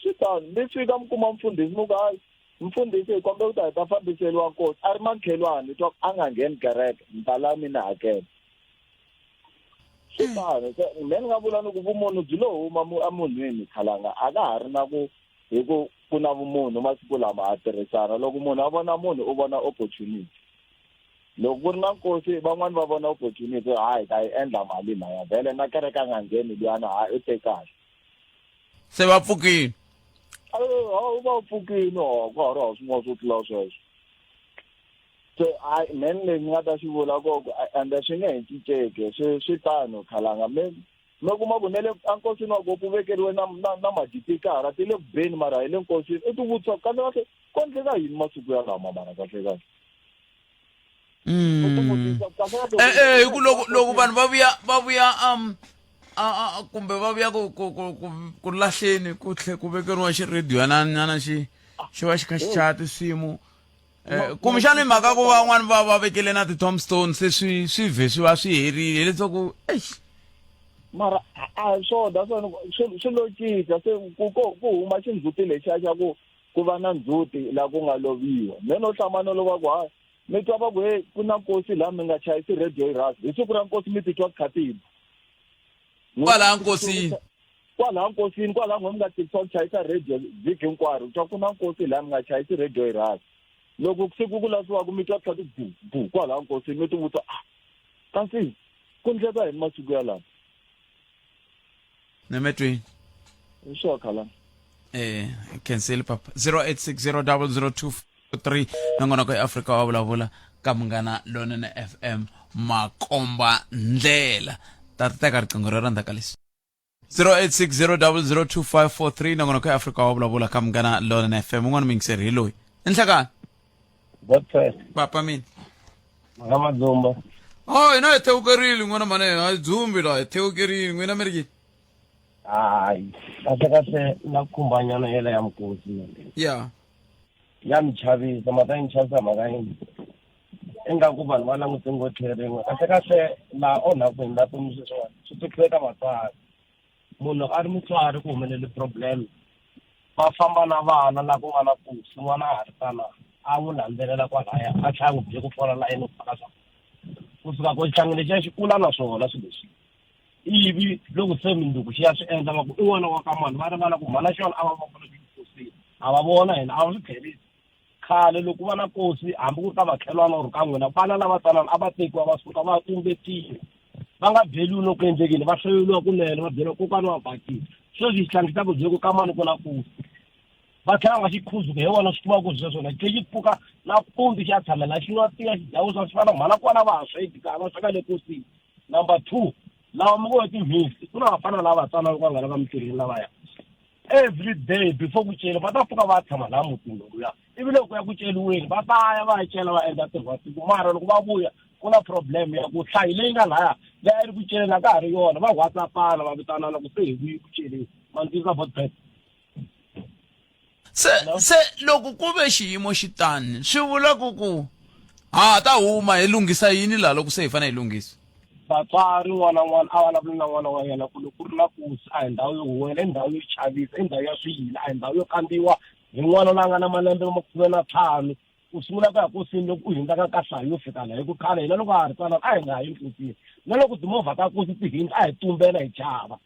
swi tani ni fika mi kuma mfundhisi mi ku hayi mfundhisi hi kombela ku ta hi ta fambiseliwa nkosi a ri makhelwani twa a nga ngheni kereke ni ta lava mi ni hakela swi tani me ni nga vula ni ku vumunhu byi lo huma emunhwini khalanga a ka ha ri na ku hi ku na vumunhu masiku lama a tirhisana loko munhu a vona munhu u vona opportunity loko ku ri na nkosi van'wani va vona opportunity hayi ta yi endla mali laya vhele na kereke a nga ngheni luyana hayi u te kahle se va pfukini u va pfukini ku ha ri ha swin'wana swo tlula sweswo so me ni leswi nga ta swi vula koko ende swi nge hi cinceke swi tano khalanga me kuma ku ne le enkosini wa ku vekeriwe na majipikara ti le ku beni mara hi le nkosini i ti vutisa kahle kahle ko endleka yini masiku ya lama mara kahle kahle hi ku loko vanhu va vuya kumbe va vuya ku lahleni ku tlhe ku vekeriwa xirediyonyana xi va xi kha xi chaya tinsimu kumbexana hi mhaka ku van'wani va vekele na ti-tombstone se swi vhe swi va swi herile leswaku mara a swona swi lo cinca se ku huma xindzhuti lexiya xa ku va na ndzhuti laha ku nga loviwa me no hlamana loko va ku hayi mi twa va ku he ku na nkosi laha mi nga chayisi radio hi rasi hi siku ra nkosi mi titwa khatini kwalaha nkosini kwalaha mi nga titwa ku chayisa radio vhiki hinkwaro twa ku na nkosi laha mi nga chayisi radio hi rasi loko siku ku lasiwaku mi twa khati bu kwalaha nkosini mi ti vutisa kasi ku ndleka hi masiku ya lama nemetweni sure khala cancel papa 08600023 nangona ko eAfrika wa vulavula ka Munghana Lonene FM makomba ndlela tateka riqingho ra rhandza ka leswi 0860002543 nangona ko eAfrika wa vulavula ka Munghana Lonene FM un'wana mingiseri hi loyi enhlakani papa mina ngama dzumba ina hi thewukerile n'wana mane a dzumbi la hi thewukerile n'wina mi ri yini hayi kahle na khumbanyana yela ya mkosi ya mi chavisa mata yi chavisa mhaka yini ingaku vanhu va langute ngothe rin'we kahle la onhaku hi ndatomi sweswiwani swi tikhuleka vatswari munhu a ri mutswari ku humelele problem va famba na vana la ku nga na kusi n'wana a ha ri tana a n'wi landzelela kwalaya a tlhaya n'wi bye ku fola layeni ku faka swakudya kusuka ku xihlangi lexiya xi kula na swona swilo leswi ivi loko se mindzuku xi ya swi endla va ku i n'wana wa ka mani va rivala ku mhana xona a va vona ekosini a va vona hina a va swi tlherisi khale loko va na kosi hambi ku ri ka makhelwana or ka n'wina vana lava tsanana a va tekiwa va suka va tumbetiwe va nga byeliwi no ku endlekile va hloyeliwa kunene va byeliwa kokwana wa bakile sweswi xihlangi xi ta ku byela ku ka mani ku na kosi va tlhela va xi khuzuka hi vona swi tivaka ku sweswona xi xi pfuka nampundzu xi ya tshamela xi nwa tiya xi dyawusa swi fana mhana kwana va ha sweka ka va sweka le kosini number 2 lawa mi ngo timhisi ku na vafana lava tsanana ku va nga lava mitirheni lavaya every day before ku cela va ta pfuka va tshama laha mutini lowuya ivi loko ya ku celiweni va ta ya va ya cela va endla ntirho wa siku mara loko va vuya ku na problem ya ku hlayi leyi nga laya leyi a ri ku celeni ka ha ri yona va whatsappana va vitanana ku se hi vuyi ku celeni mandzisa botpet se loko ku ve xiyimo xi tani swi vula ku ta huma hi lunghisa yini laha loko se hi fanele hi lunghisa vatswari n'wana n'wana a vulavula na n'wana wa yena ku loko ku ri na kusi a hi ndhawu yo huwela i ndhawu yo chavisa i ndhawu ya swiyila a hi ndhawu yo kambiwa hi n'wana la nga na malembe makume na ntlhanu ku sungula ku ya kosini loko u hindzaka ka hlayo yo fika laha hi ku khale hina loko a ha ri tsanana a hi nga hayi nkosini na loko timovha ta kosi ti hindza a hi tumbela hi chava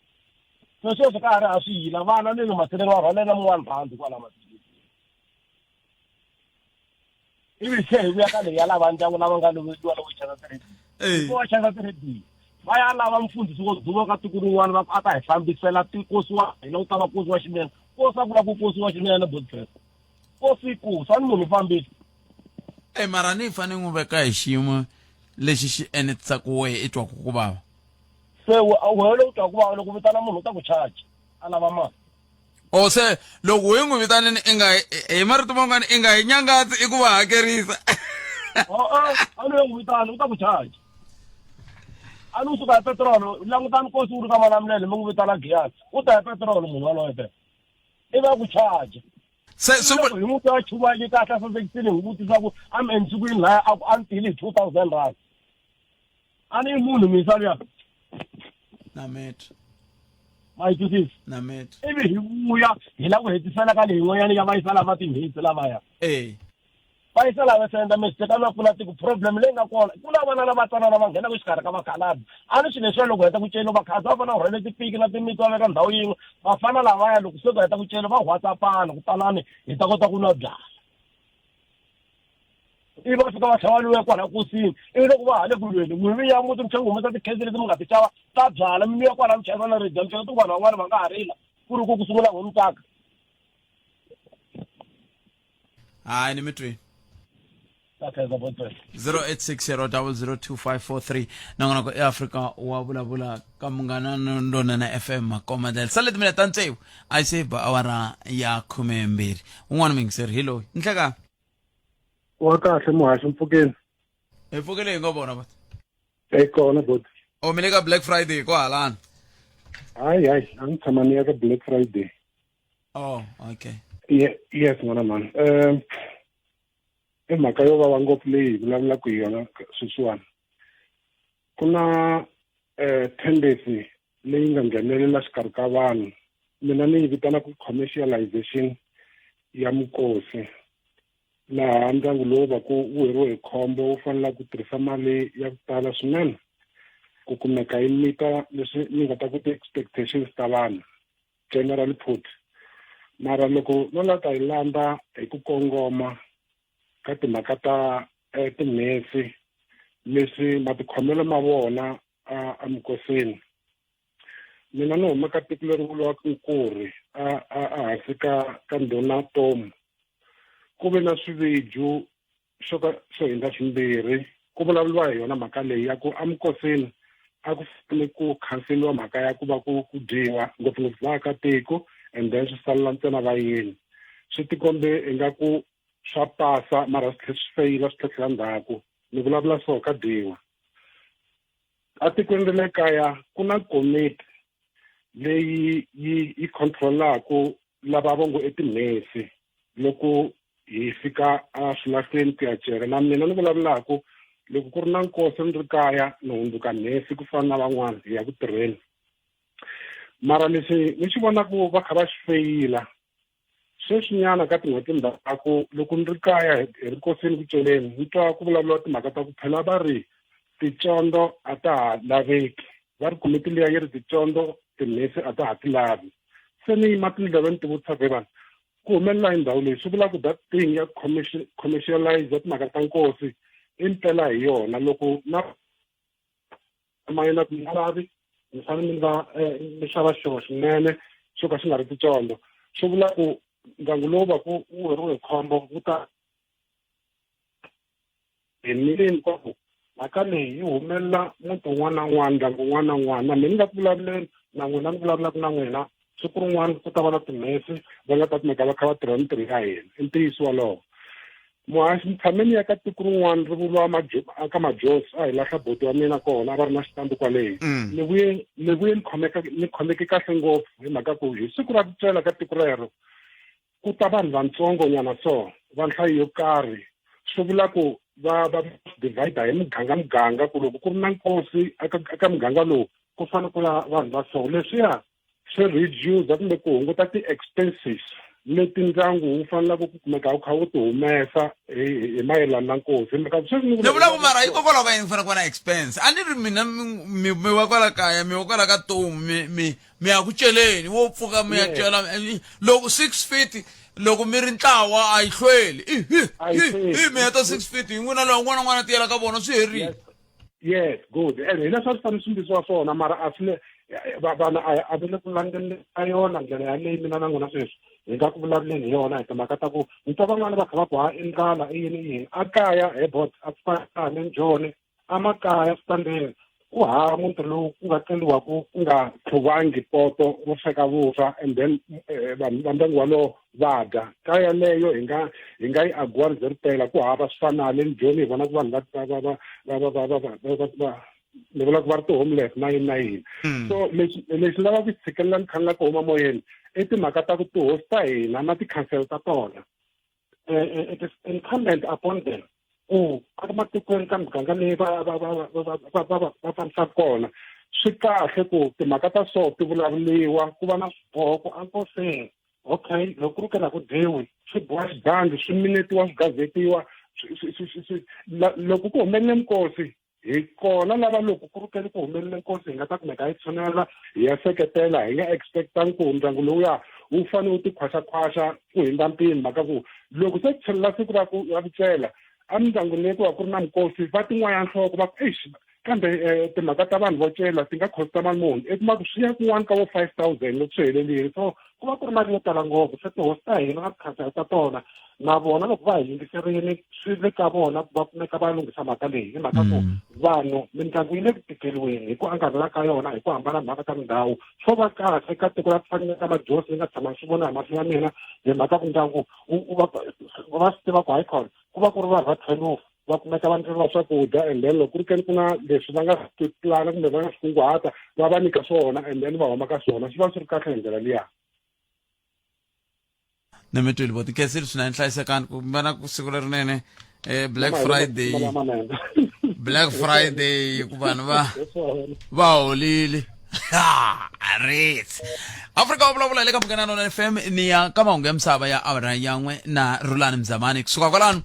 so sweswo ka ha ri ha swiyila vana ni le maseleni wa rhwalela mun'wana rhandzi kwala masikini ivi se hi vuya ka leyi ya lava ndyangu lava nga loveriwa loko chava tiredi wa xava tiredi va ya lava mfundhisi wo duma ka tiko rin'wana va a ta hi fambisela tikosi wa hina u ta va kosi wa xinene kosi a vula ku kosi wa xinene bodfest kosi kusa ni munhu fambisi mara ni fane n'wi veka hi xiyimo lexi xi enetisaku wehe i twaku ku vava se wena u twa ku vava loko vitana munhu u ta ku chaji a lava mali se loko hi n'wi vitaneni i nga hi marito man'wana i nga hi nyangatsi i ku va hakerisa a ni n'wi vitana u ta ku chaji a ni suka hi petrol langutani nkosi wu ri ka Malamulele mi n'wi vitana Giyani u ta hi petrol munhu waloye i va ku charge hi muti wa chuvayi kahle sasekisini hi vutisa ku am ensukwini laya a ku a ni tile 2,000 rand a ni munhu misa luya Namet. ma yi twisisi Namet. ivi hi vuya hi la ku hetisela ka leyi yin'wanyani ya va yisa lava tinhitsi lavaya va yisa lava senda mistake na pfuna tiko problem leyi nga kona ku na vana lava tsanana va nghena ku xikarhi ka vakhalabyi a ni swilo leswiya loko heta ku cela vakhalabyi va fana rhwele tipiki na timiti va veka ndhawu yin'we vafana lavaya loko se ku heta ku cela va whatsappana ku talani hi ta kota ku nwa byala ivi va fika va tlhavaliwe kwala kosini ivi loko va hale ku lweni n'wini ya muti mi tlhe humesa tikhezi leti mi nga ti xava ta byala mi vuya kwala mi chayisa na radio mi cheka ti vanhu van'wana va nga ha rila ku ri ku sungula ngomutaka hayi ni mitwi 0860002543 nangona ku eAfrica wa vulavula ka Munghana Lonene FM Makomadela sale timina ta ntsevu a yi se ba awara ya 12 un'wana mingiseri hi loyi nhleka wa kahle muhaxi Mpfukeni hi pfukele hi ngo vona bat kona bot o mi le ka Black Friday ko halana hayi a ni tshama ni ya ka Black Friday oh okay yes n'wana mani i mhaka yo vava ngopfu leyi vulavula ku yona sweswiwani ku na tendency leyi nga nghenelela xikarhi ka vanhu mina ni yi vitana ku commercialization ya mukosi laha ndyangu lowu va ku wu heriwe hi khombo wu fanela ku tirhisa mali ya ku tala swinene ku kumeka yi mita leswi ni nga ta ku ti-expectations ta vanhu generally put mara loko no la ta yi landza hi ku kongoma ka timhaka ta tinese leswi matikhomelo ma vona a mukosini mina ni huma ka tiko leri vuliwaka Nkurhi a hansi ka ndhuna Tomu ku ve na swiviju swo hindza swimbirhi ku vulavuriwa hi yona mhaka leyi ya ku amukosini a ku fanele ku khanseliwa mhaka ya ku va ku dyiwa ngopfungopfu vaakatiko and then swi salela ntsena vayeni swi tikombe ingaku swa pasa mara swi tlhe swi feyila swi tlhela ndzhaku ni vulavula so ka dyiwa a tikweni ra le kaya ku na komiti leyi yi controlaku lava va ngo etinese loko hi fika a swilahleni ku ya cela na mina ni vulavulaku loko ku ri na nkosi ni ri kaya ni hundzuka nesi ku fana na van'wana hi ya ku tirheni mara leswi ni swi vonaku va kha va swi feyila sweswinyana ka tin'hweti ndzhaku loko ni ri kaya hi ri kosini ku celeni ni twa ku vulavuriwa timhaka ta ku phela va ri ticondo a ta ha laveki va ri komiti liya yi ri ticondo tinese a ta ha ti lavi se ni yima tindleveni ti vutisa vanhu ku humelela hi ndhawu leyi swi vula ku that thing ya commercialize timhaka ta nkosi i mpela hi yona loko na mayina ku lavi ni fanele ni va ni xava xo swinene xo ka xi nga ri ticondo swi vula ku ndyangu lowu va ku wu heriwe hi khombo wu ta hi mileni kwaku mhaka leyi yi humelela muti wun'wana na wun'wana ndyangu wun'wana na wun'wana na mina ni nga ku vulavuleni na n'wina ni vulavulaka na n'wina siku rin'wana ku ta va na tinese va nga ta kumeka va kha va tirha mitirho ya hina i ntiyiso walowo muhaxi ni tshame ni ya ka tiko rin'wana ri vuliwa ka majosi a hi lahla boti wa mina kona a va ri na xitambu kwaleyi ni vuye ni khomeke kahle ngopfu hi mhaka ku hi siku ra ku cela ka tiko rero ku ta vanhu vantsongo nyana so va nhlayo yo karhi swi vula ku va divide hi muganga ku loko ku ri na nkosi aka muganga lowu ku fanele ku ya vanhu va so leswiya swi reduce kumbe ku hunguta ti-expenses leti ndyangu wu fanelaka ku kumeka wu kha wu ti humesa hi mayelana na nkosi mhaka ni vula ku mara hikokwalaho ka yini ku fanele ku va na expense a ni ri mina mi wa kwala kaya mi wa kwala ka Tomu mi ya ku celeni wo pfuka mi ya cela loko 6 feet loko mi ri ntlawa a yi hlweli hi mi heta 6 feet hi n'wina lowu n'wana tiyela ka vona swi herile yes good and hi leswi a swi fanele swi mbisiwa swona mara a swi vanhu a vile ku landzelela yona ndlela yaleyi mina na n'wina sweswi hi nga ku vulavuleni hi yona hi timhaka ta ku ni twa van'wana va kha va ku ha i ndlala i yini a kaya hebot a pfane njhoni amakaya switandeni ku hava muti lowu ku nga tleliwaku ku nga tlhuvangi poto ro sweka vuswa and then vanhu va ndyangu walowo va dya kaya leyo hi nga yi agiwa ri ze ri tela ku hava swifanale njhoni hi vona ku vanhu ni vula ku va ri ti-homeless na yini na yini so leswi lava ku tshikelela ni khanela ku huma moyeni i timhaka ta ku tihosi ta hina na tikhansela ta tona it is incumbent upon them ku ka matikweni ka miganga leyi va fambisaka kona swi kahle ku timhaka ta so ti vulavuliwa ku va na swiboho ku ankoseni okay loko ku ri kena ku dyiwi swi boha xibandi swi minetiwa swi gazetiwa loko ku humelele nkosi hi kona lava loko ku ri kena ku humelele nkosi hi nga ta kumeka hi tshunela hi ya seketela hi nga expectangi ku ndyangu lowuya wu fanele wu tikhwaxakhwaxa ku hindza mpimo mhaka ku loko se tshelela siku ra ku vucela a mindyangu leyi ku va ku ri na mikosi va tin'wanyana nhloko va ku kambe timhaka ta vanhu vo cela ti nga khosta mali muni i kuma ku swi ya kun'wana ka vo 5,000 loko swi helerile so ku va ku ri mali yo tala ngopfu se tihosi ta hina na tikhansela ta tona na vona loko va hi yingiserile swi le ka vona ku va kumeka va lunghisa mhaka leyi hi mhaka ku vanhu mindyangu yi le ku tikeriweni hi ku angarhela ka yona hi ku hambana mhaka ta mindhawu swo va kahle ka tiko ra tifanele ka majosi ni nga tshama swi vona hi mahlo ya mina hi mhaka ku ndyangu va swi tiva ku hayi khona ku va ku ri vanhu va 12 va kumeka va ndlela swakudya and then loko ku ri ke ni ku na leswi va nga swi pulana kumbe va nga swi kunguhata va nyika swona and then va huma ka swona swi va swi ri kahle hi ndlela liya ni mi twile vo tikhensile swinene hlayisekani ku mbana ku siku lerinene Black Friday Black Friday ku vanhu va holile Arit Afrika vulavula le ka Muganga na FM ni ya ka mahungu ya misava ya awara yan'we na Rulani Mzamani kusuka kwalano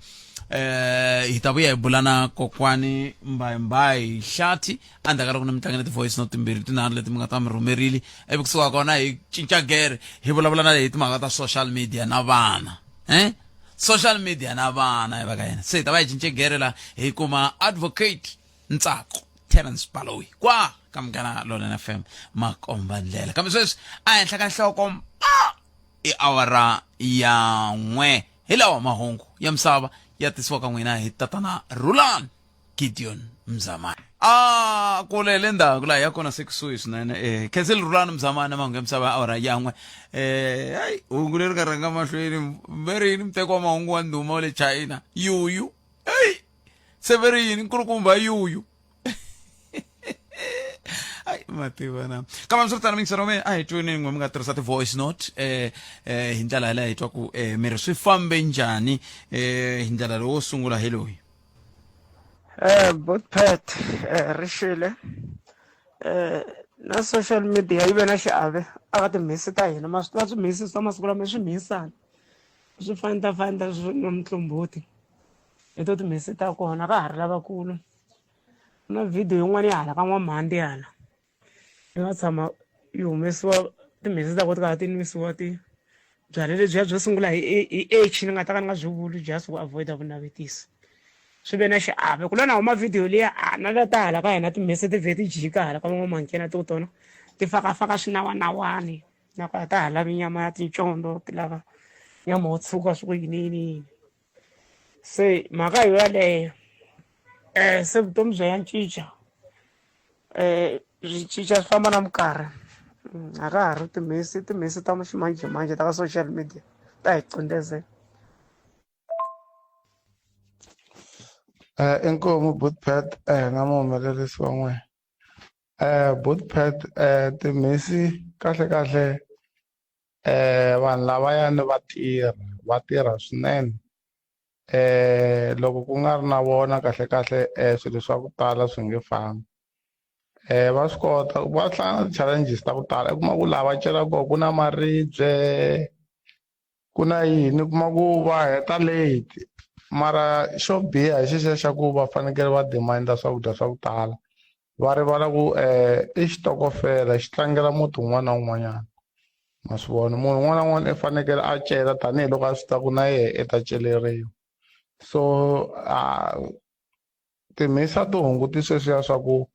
hi ta vuya hi bulana kokwani mbayimbayi Hlati andakala ku na mitlangana ti-voice note timbirhi tinharhu leti mi nga ta mi rhumerile ivi kusuka kona hi cinca gere hi vulavula na hi timhaka ta social media na vana social media na vana hi va ka yena se hi ta va hi cince gere la hi kuma advocate Ntsako Terence Baloyi kwa ka Muganga Lona FM makomba ndlela kambe sweswi a henhla ka nhloko i awara ya n'we hi lawa mahungu ya misava ya tisiwa ka n'wina hi tatana Rulani Gideon Mzamani kulele ndzhaku laha ya kona se kusuhi swinene khensile Rulani Mzamani mahungu ya misava awara ya n'we hayi hungu leri ka rhanga mahlweni verini muteko wa mahungu wa ndhuma wa le China yuyu se verini nkulukumba yuyu ai mativa na kama msuri tana mingisarome ai twini ngwe mga tirhisa ti voice note hi ndlela leyi hi twa ku miri swi fambe njhani hi ndlela lowo sungula hi loyi Botpet rishile na social media yi ve na xiave aka timhisi ta hina ma swi tiva swimhisi swa masiku lama swi mhisana swi fandafanda na mutlumbuti hi to timhisi ta kona ka ha ri lavakulu na video yin'wana yi hala ka n'wamhandi hala yi nga tshama yi humesiwa timhisi ta koti ka ti nwisiwa byalwa lebyiya byo sungula hi age ni nga ta ka ni nga byi vuli just ku avoida vunavetisi swi ve na xiave ku lona huma video liya na le ta hala ka hina timhisi ti vhe ti jika hala ka van'wamankena to tona ti fakafaka swinawanawani na ku ta ha lavi nyama ya tincondo ti lava nyama wo tshuka swi ku yiniyini se mhaka yo yaleyo se vutomi bya ya cinca byi cinca swi famba na minkarhi a ka ha ri timhisi ta ximanjhemanjhe ta ka social media ta hi qindezela inkomu Botpet na muhumelerisi wa n'we Botpet timhisi kahle vanhu lavayani va tirha swinene loko ku nga ri na vona kahle swilo swa ku tala swi nge fambi va swi kota va hlangana challenges ta ku tala i kuma ku lava celaka ku na maribye ku na yini kuma ku va heta late mara xo biha hi xixe xa ku va fanekele va demand swakudya swa ku tala va rivala ku i xitokofela xi tlangela muti wun'wana na wun'wanyana ma swi vona munhu un'wana na un'wana i fanekele a cela tanihiloko a swi ta ku na yehe i ta celeriwa so timhisa ti hunguti sweswiya swa ku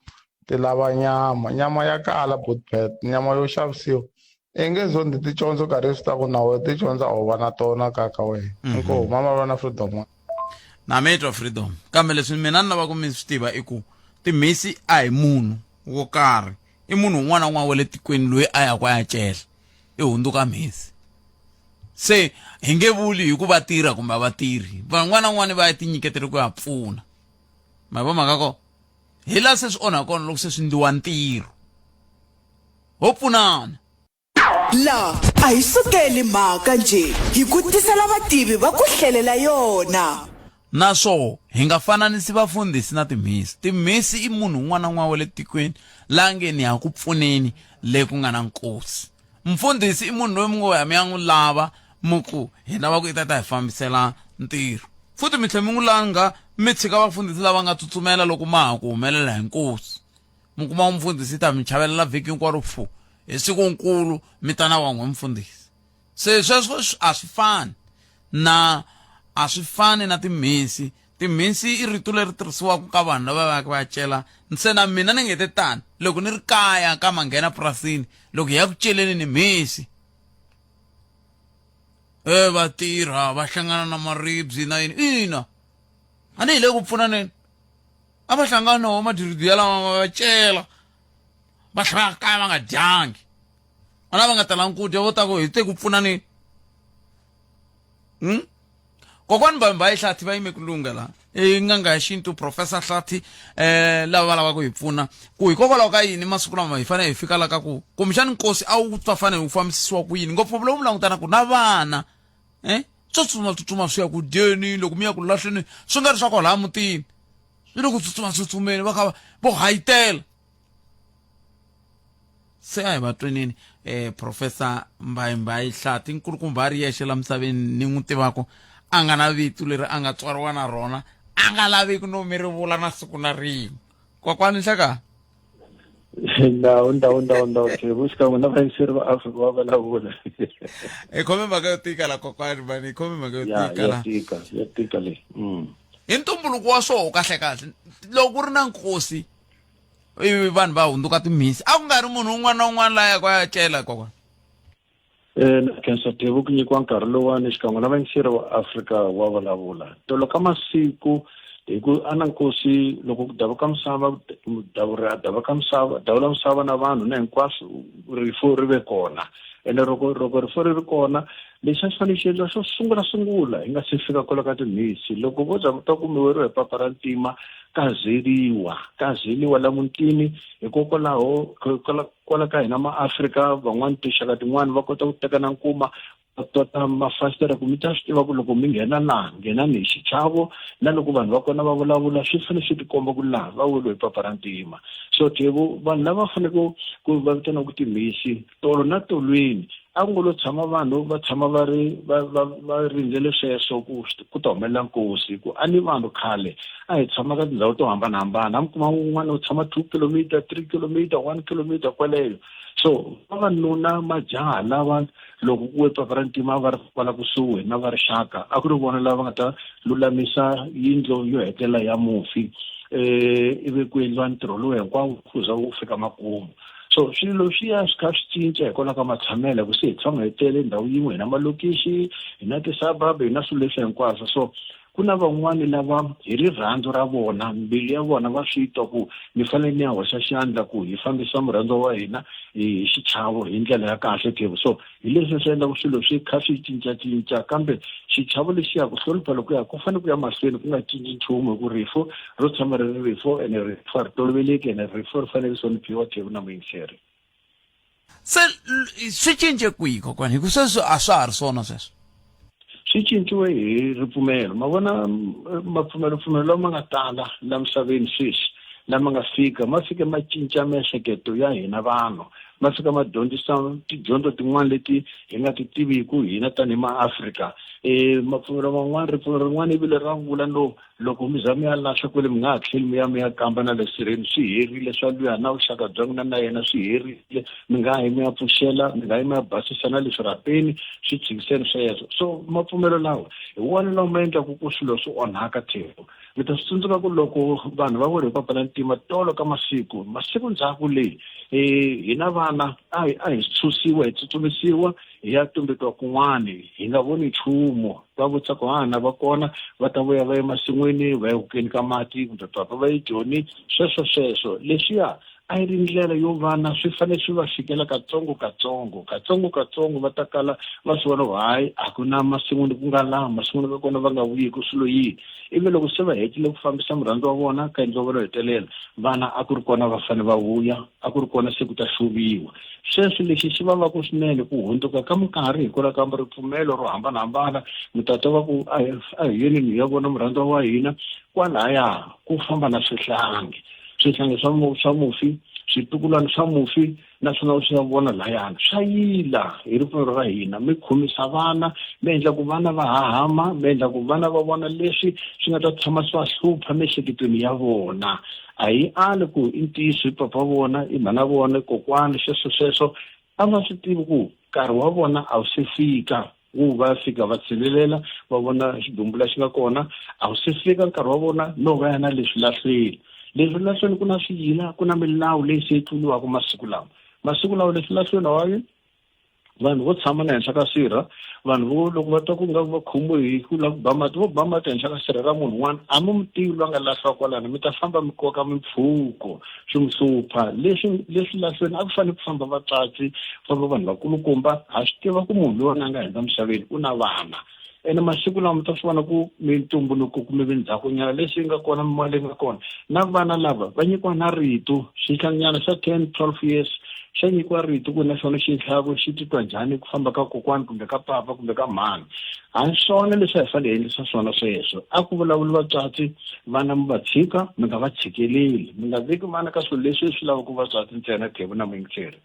ti lava nyama ya kala Botpet nyama yo xavisiwa i nge zondi ticondzo karhi swi ta ku na wena ticondzo a wu va na tona kaka wena inkomu mama va na freedom na metro freedom kambe leswi mina ni lava ku mi swi tiva i ku timhisi a hi munhu wo karhi i munhu un'wana na un'wana wa le tikweni loyi a ya ku ya cela i hundzuka mhisi se hi nge vuli hi ku va tirha kumbe va tirhi van'wana na un'wana va ya tinyiketela ku ya pfuna ma vo mhaka ko hi la se swi onha kona loko se swi ndliwa ntirho ho pfunana la a hi sukeli mhaka nje hi ku tisela vativi va ku hlelela yona naso hi nga fananisi vafundhisi na timhisi. Timhisi i munhu un'wana na un'wana wa le tikweni la ngeni ha ku pfuneni le ku nga na nkosi. Mfundhisi i munhu loyi mi ngo mi ya n'wi lava muku hi lava ku ta hi fambisela ntirho. Futhi mi tlhela mi n'wi langa mi tshika vafundhisi lava nga tsutsumela loko ma ha ku humelela hi nkosi. Mi kuma mfundhisi ta mi chavelela vhiki hinkwaro pfu hi sikunkulu mi ta na wan'we mfundhisi. Se sweswo a swi fani a swi fani na timhisi. Timhisi i rito leri tirhisiwaka ka vanhu lava va cela ntsena mina ni nge te tani loko ni ri kaya ka manghena purasini loko hi ya ku celeni ni mhisi va tirha va hlangana na maribye na yini ina a ni hi le ku pfunaneni a va hlangana na madiridiya lama va cela va hlangana kaya va nga dyangi a lava nga talangi ku dya vo ta ku hi te ku pfunaneni kokwani va hi Hlathi va yime ku lunga la nganga ya xintu Professor Hlathi lava va lava ku hi pfuna ku hikokwalaho ka yini masiku lama hi fanele hi fika la ka ku kumbexani nkosi a wu ta fanele wu fambisisiwa ku yini ngopfungopfu lowu mi langutanaku na vana tsutsuma swi ya ku dyeni loko mi ya ku lahleni swi nga ri swa kwalaha mutini swi le ku tsutsumeni va kha vo hayitela se a hi va twenini Professor Mbayi Hlathi nkulukumba a ri yexe la misaveni ni n'wi tivako a nga na vito leri a nga tswariwa na rona a nga laveki no mi ri vula na siku na rin'we kokwani Nhlekani ndawu xikan'we na vayingiseri va Afrika va vulavula khome mhaka yo tika la kokwani mani khome mhaka yo tika la ya tika leyi hi ntumbuluko wa swoho kahle loko ku ri na nkosi ivi vanhu va hundzuka timhisi a ku nga ri munhu un'wana na un'wana la ya ku ya cela kokwani na khensa Tebu ku nyikiwa nkarhi lowani xikan'we na vayingiseri va Afrika wa vulavula tolo ka masiku hi ku ana nkosi loko ku dava ka misava dava misava na vanhu na hinkwaswo rifo ri ve kona ene loko rifo ri ri kona lexi a xi fanele xi endla xo sungula hi nga se fika kwala ka timhisi loko vo za ku ta kumiweriwa hi papa ra ntima ka zeliwa la mutini hikokwalaho kwala ka hina maAfrika van'wani tinxaka tin'wani va kota ku teka na nkuma va tota mafasitera ku mi ta swi tiva ku loko mi nghenani hi xichavo na loko vanhu va kona va vulavula swi fanele swi tikomba ku laha va weliwe hi papa ra ntima so Tebu vanhu lava fanele ku va vitana ku timhisi tolo na tolweni a ku ngo lo tshama vanhu va tshama va rindzele sweswo ku ta humelela nkosi ku a ni vanhu khale a hi tshama ka tindhawu to hambanahambana a mi kuma un'wana u tshama 2 kilometer 3 kilometer 1 kilometer kwaleyo so vavanuna majaha lava loko ku we papa ra ntima va ri kwala kusuhi na va rixaka a ku ri vona lava nga ta lulamisa yindlo yo hetelela ya mufi ivi ku endliwa ntirho lowu hinkwawo ku za wu fika makumu so swilo swi ya swi kha swi cinca hikwalaho ka matshamelo ku se hi tshama hi tele ndhawu yin'we hi na malokixi hi na ti-suburb hi na swilo leswi hinkwaswo so ku na van'wani lava hi rirhandzu ra vona mbilu ya vona va swi twa ku mi fanele ni ya hoxa xandla ku hi fambisa murhandzo wa hina hi xichavo hi ndlela ya kahle Tebu so hi leswi swi endla ku swilo swi kha swi cincacinca kambe xichavo lexi ya ku hlonipha loko ya ku fanele ku ya mahlweni ku nga cinci nchumu ku rifo ro tshama ri ri rifo ene rifo ri toloveleki ene rifo ri fanele hloniphiwa Tebu na muyingiseri se swi cince kwihi kokwani hi ku sweswo a swa ha ri swona sweswo swi cinciwe hi ripfumelo ma vona mapfumelo lama nga tala la misaveni sweswi lama nga fika ma cinca miehleketo ya hina vanhu ma fika ma dyondzisa tidyondzo tin'wana leti hi nga ti tiviku hina tanihi maAfrika mapfumelo man'wana ripfumelo rin'wana ivile ra vula no loko mi za mi ya lahla kwele mi nga ha tlheli mi ya kamba na le sirheni swi herile swa luya na vuxaka bya n'wina na yena swi herile mi nga yi mi ya pfuxela mi nga yi mi ya basisa na le swirhapeni swi tshikiseni sweswo so mapfumelo lawa hi wona lawa ma endlaku ku swilo swi onhaka Tebu mi ta swi tsundzuka ku loko vanhu va vona hi papa ra ntima tolo ka masiku ndzhaku leyi hina vana a hi susiwa hi tsutsumisiwa hi ya tumbetiwa kun'wani hi nga voni nchumu va vutisa ku hana va kona va ta vuya va ye masin'wini va ye hukeni ka mati kumbe papa va ye joni sweswo leswiya a yi ri ndlela yo vana swi fanele swi va fikela katsongo va ta kala va swi vona hayi a ku na masin'wini ku nga laha masin'wini ka kona va nga vuyi ku swilo yini ivi loko se va hetile ku fambisa murhandzo wa vona ka endliwa va lo hetelela vana a ku ri kona va fanele va vuya a ku ri kona se ku ta hluviwa sweswo lexi xi vavaka swinene ku hundzuka ka minkarhi hikwalaho ka ripfumelo ro hambanahambana mi ta twa va ku a hi yeni ni ya vona murhandzo wa hina kwalaya ku famba na swihlangi swa mufi switukulwana swa mufi naswona swi vona layani swa yila hi ripfumelo ra hina mi khomisa vana mi endla ku vana va hahama mi endla ku vana va vona leswi swi nga ta tshama swi va hlupha miehleketweni ya vona a hi ali ku i ntiyiso hi papa vona i mhana vona kokwani sweswo a va swi tivi ku nkarhi wa vona a wu se fika wu va fika va tshinelela va vona xidumbula xi nga kona a wu se fika nkarhi wa vona no va ya na leswi lahlweni ku na swiyila ku na milawu leyi se tluriwaka masiku lawa leswi lahlweni wayo vanhu vo tshama na henhla ka sirha vanhu vo loko va twa ku nga va khomiwe hi ku lava ku ba mati vo ba mati henhla ka sirha ra munhu un'wana a mi mi tivi loyi a nga lahliwa kwalano mi ta famba mi koka mimpfuko swi mi hlupha leswi lahlweni a ku fanele ku famba vatswatsi famba vanhu vakulukumba ha swi tiva ku munhu loyi a nga hundza misaveni u na vana ene masiku lama mi ta swi vona ku mintumbuluko kumbe mindzhakunyana leswi nga kona mimali nga kona na vana lava va nyikiwa na rito xihlanginyana xa 10-12 years xa nyikiwa rito ku na xona xitlhavo xi titwa njhani ku famba ka kokwani kumbe ka papa kumbe ka mhani a hi swona leswi a hi fanele endlisa swona sweswo a ku vulavuli vatswatsi vana mi va tshika mi nga va tshikeleli mi nga veki vana ka swilo leswi swi lavaka vatswatsi ntsena thevu na muyingiseri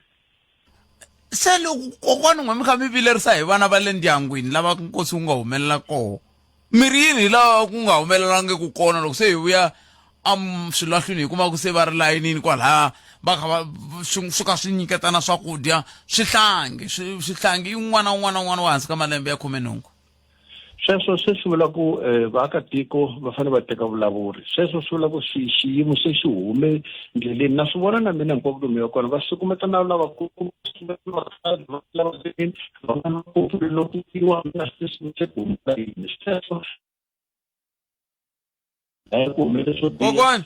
se loko kokwani n'we mi kha mi vilerisa hi vana va le ndyangwini lava nkosi wu nga humelela koho mirhi yini lava ku nga humelelangi ku kona loko se hi vuya swilahlweni hi kuma ku se va ri layinini kwalaya va kha swi ka swi nyiketana swakudya swihlangi un'wana wa hansi ka malembe ya 18 sweswo se swi vula ku vaakatiko va fanele va teka vulavuri sweswo swi vula ku xiyimo se xi hume ndleleni na swi vona na mina hinkwavo vutomi ya kona va sukumeta na lavakulu kokwani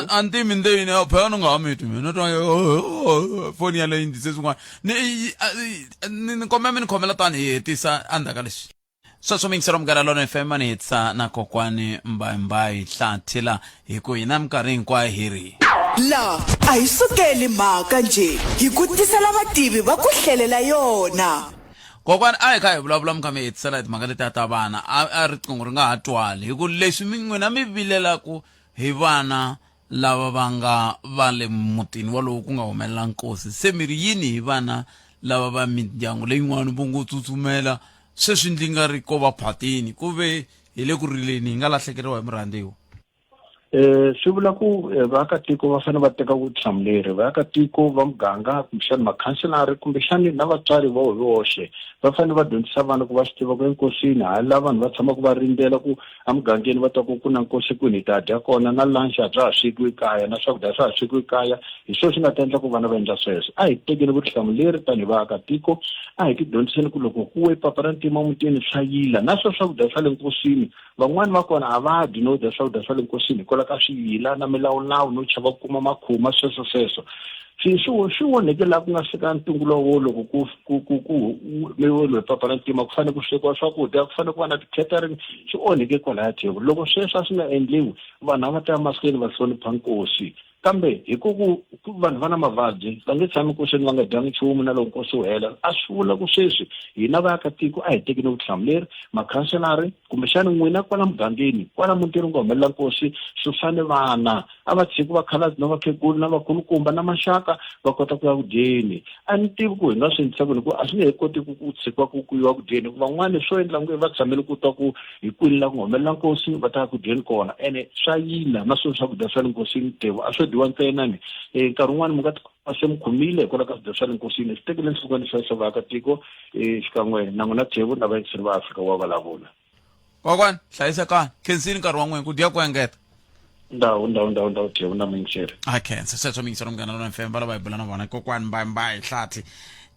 anti mindeni phela ni nga ha miti mina twa foni yaleyi ndzi swin'wana ni kombela mi ni khomela tani hi hetisa andzhaka leswi sweswo mingisero Munghana Lonene FM ni hetisa na kokwani Mbayimbayi Hlathi la hi ku hina minkarhi hinkwayo hi ri la a hi sukeli mhaka nje hi ku tisela vativi va ku hlelela yona kokwani a hi kha hi vulavula mi kha mi hetisela hi timhaka letiya ta vana a riqingho ri nga ha twali hi ku leswi n'wina mi vilelaku hi vana lava va nga va le mutini walowo ku nga humelela nkosi se miri yini hi vana lava va mindyangu leyin'wana vo ngo tsutsumela sweswi ndzi nga ri ko va phatini ku ve hi le ku rileni hi nga lahlekeriwa hi murhandziwa swi vula ku vaakatiko va fanele va teka vutihlamuleri vaakatiko va muganga kumbexani makhanselari kumbexani na vatswari va voxe va fanele va dyondzisa vana ku va swi tiva ku enkosini hala vanhu va tshama ku va rindzela ku emugangeni va twa ku na nkosi kwini hi ta dya kona na lunch a bya ha swekiwi kaya na swakudya swa ha swekiwi kaya hi swona swi nga ta endla ku vana va endla sweswo a hi tekeni vutihlamuleri tanihi vaakatiko a hi ti dyondziseni ku loko ku we papa ra ntima mutini swa yila na swakudya swa le nkosini van'wani va kona a va dyi no dya swakudya swa le nkosini ka swiyila na milawulawu no chava ku kuma makhuma sweswo swi onheke laha ku nga fika ntungu lowo loko ku mewelo hi papa ra ntima ku fanele ku swekiwa swakudya ku fanele ku va na ti-catering swi onheke kwalaya table loko sweswo a swi nga endliwi vanhu a va ta ya mahlweni va hlonipha nkosi kambe hi ku vanhu va na mavabyi va nge tshami nkosini va nga dyangi nchumu na loko nkosi wu hela a swi vula ku sweswi hina vaakatiko a hi tekeni vutihlamuleri makhanselari kumbexani n'wina kwala mugangeni kwala mutini ku nga humelela nkosi swi fane vana a va tshiki vakhalabyi na vakheguli na vakulukumba na maxaka va kota ku ya ku dyeni a ni tivi ku hi nga swi endlisa ku a swi nge he koti ku tshikiwa ku yiwa ku dyeni van'wani swo endla nge va tshameli ku twa ku hi kwini la ku nga humelela nkosi va ta ya ku dyeni kona ene swa yila na swilo swakudya swa le nkosini tevu a swo dyiwa ntsenani nkarhi wun'wani mi nga se mi khomile hikwalaho ka swidya swa le nkosini swi tekele nhlokweni sweswo vaakatiko xikan'we na n'wina thevu na vayingiseri va Afrika wa vulavula kokwani hlayisekani khensini nkarhi wa n'wina ku dya ku engeta ndawu thevu na muyingiseri a khensa sweswo mingisero Munghana Lonene FM va lava hi bula na vona kokwani Mbayimbayi Hlathi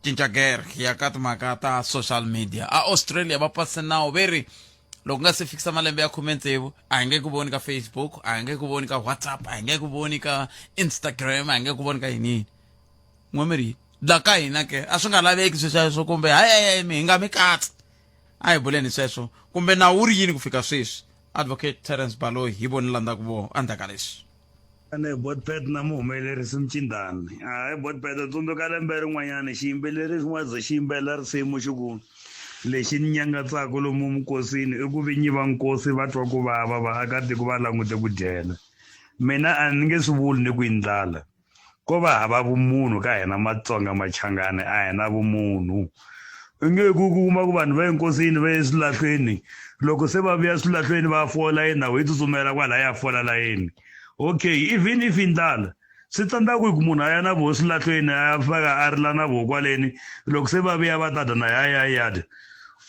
cinca gere ya ka timhaka ta social media a Australia va pase nawu ve ri loko nga se fikisa malembe ya 16 a nge ku voni ka Facebook, a nge ku voni ka WhatsApp, a nge ku voni ka Instagram, a nge ku voni ka yini n'wamiri la ka hina ke a swi nga laveki sweswo kumbe hayi mi nga mi katsi a hi buleni sweswo kumbe na wu ri yini ku fika sweswi. Advocate Terence Baloyi hi voni landa ku vo andaka leswi ane botpet na muhumelerisi Mcindani botpet tsundzuka lembe rin'wanyana xiyimbeleri xin'wana za xi yimbelela risimu xiku lexi ni nyangatsaka lomu mukosini i ku vinyi va nkosi va twa ku vava vaakatiko va langute ku dyela. Mina a ni nge swi vuli ni ku yindlala ko va hava vumunhu ka hina Matsonga Machangani a hina vumunhu. I nge ku kuma ku vanhu va enkosini va ye swilahlweni loko se va vuya swilahlweni va fola yini nawu hi tsutsumela kwala ya fola layeni. Okay, even if indlala swi tsandzaku ku munhu a ya na vo swilahlweni a faka a rila na vo kwaleni loko se va vuya va tata na ya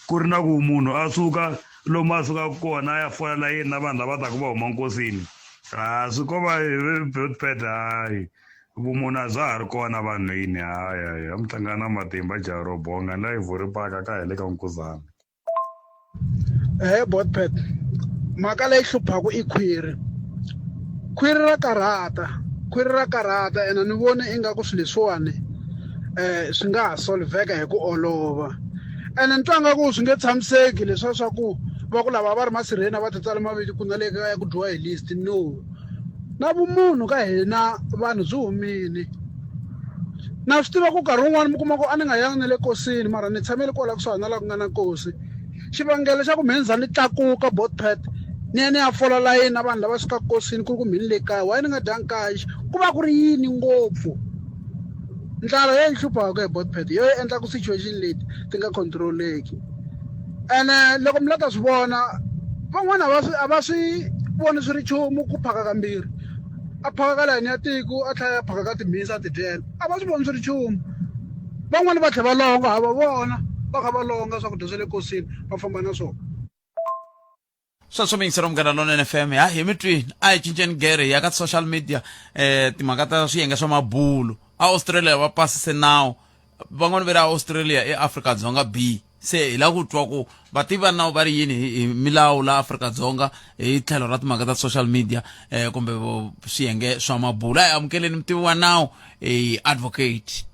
ku ri na ku munhu a suka lomu a suka kona a ya fola layeni na vanhu lava taka va huma nkosini. Swi ko va Botpet hayi vumunhu a bya ha ri kona vanhwini hayi a mi tlanga na matimba jaha ro bonga na hi vuripaka ka hi le ka Nkuzana. Botpet mhaka leyi hluphaku i khwiri ra karhata ene ni vone ingaku swilo leswiwani swi nga ha solveka hi ku olova ene ni twanga ku swi nge tshamiseki leswiya swa ku va ku lava va ri masirheni va titsala maviti ku na le ka ya ku dyiwa hi list no na vumunhu ka hina vanhu byi humini na swi tiva ku nkarhi wun'wani mi kuma ku a ni nga yangi na le kosini mara ni tshamele kwala kusuhani na la ku nga na nkosi xivangelo xa ku mhini za ni tlakuka Botpet ni ya ni ya fola layeni na vanhu lava sukaka kosini ku ri ku mhini le kaya why ni nga dyangi kaxe ku va ku ri yini ngopfu ndlala leyi hluphaka hi Botpet yo endla ku situation leti ti nga controleki ene loko mi lata swi vona van'wana a va swi voni swi ri nchumu ku phaka kambirhi a phaka ka layeni ya tiko a tlhela a phaka ka timhisi a ti dyela a va swi voni swi ri nchumu van'wana va tlhela va longa hava vona va kha va longa swakudya swa le kosini va famba na swona. Sweswo mi yingisela Munghana Lonene FM hi mi twini a hi cinceni gere ya ka social media timhaka ta swiyenge swa mabulu Australia va pasise nawu van'wana va ri Australia eAfrika-Dzonga B se hi la ku twa ku vativi va nawu va ri yini hi milawu la Afrika-Dzonga hi tlhelo ra timhaka ta social media kumbe swiyenge swa mabulu a hi amukeleni mutivi wa nawu Advocate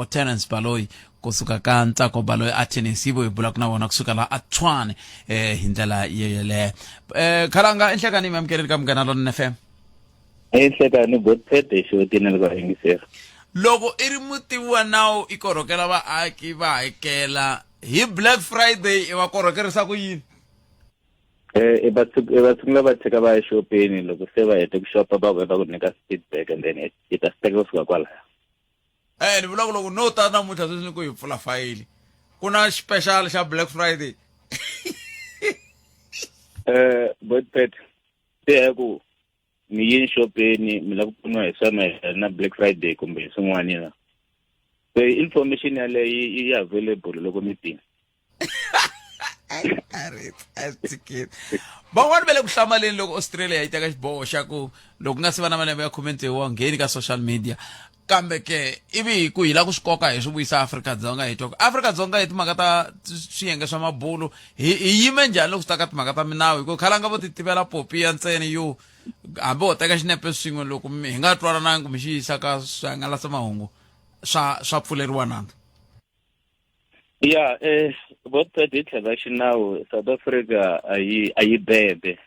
Terence Baloyi kusuka ka Ntsako Baloyi a Tennessee hi bula ku na vona kusuka la a Tshwane hi ndlela yele Khalanga enhlekani mi amukeleni ka Munghana Lonene FM enhlekani Botpet xotini le ka yingisela loko i ri mutivi wa nawu i korhokela vaaki va hakela hi Black Friday i va korhokerisa ku yini va tshungula va tshika va ya xopeni loko se va hete ku xopa va vuya va ku nyika feedback and then i ta steka kusuka kwalaya ni vula ku loko no ta namuntlha sweswi ni ku hi pfula fayili ku na special xa Black Friday Botpet se ya ku mi yin xopeni mi la ku pfuniwa hi swona na Black Friday kumbe swin'wana na so information yaleyi yi available loko mi pina van'wana va le ku hlamaleni loko Australia yi teka xiboho xa ku loko nga se va na malembe ya 21 ngheni ka social media kambe ke ivi ku hila ku swi koka hi swi vuyisa Afrika-Dzonga hi toko Afrika-Dzonga hi timhaka ta swiyenge swa mabulu hi yime njhani loko swi ta ka timhaka ta minawu hi ku Khalanga vo ti tivela popi ya ntsena yo hambi ho teka xinepe swin'we loko hi nga twanananga mi xi yisa ka swihangalasamahungu swa pfuleriwa nandzu ya Botpet hi tlhela xinawu South Africa a yi bebe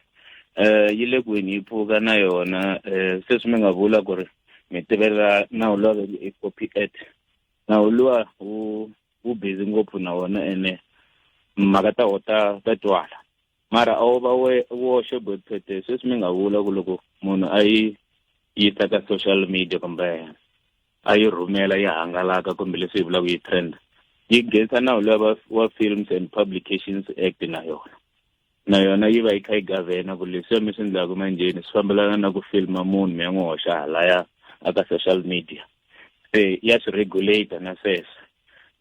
yi le kwini yi pfuka na yona sweswi mi nga vula ku ri mi tivela nawu luwa i Copy Act nawu luwa wu busy ngopfu na wona ene mhaka ta ho ta twala mara a wu va woxe Botpet sweswi mi nga vula ku loko munhu a yi yisa ka social media kumbe a yi rhumela yi hangalaka kumbe leswi hi vulaka yi trend yi nghenisa nawu luwa wa Films and Publications Act na yona yi va yi kha yi gavhena ku leswiya mi swi endlaka manjeni swi fambelana na ku filma munhu mi ya n'wi hoxa halaya aka social media se ya swi regulator na sweswo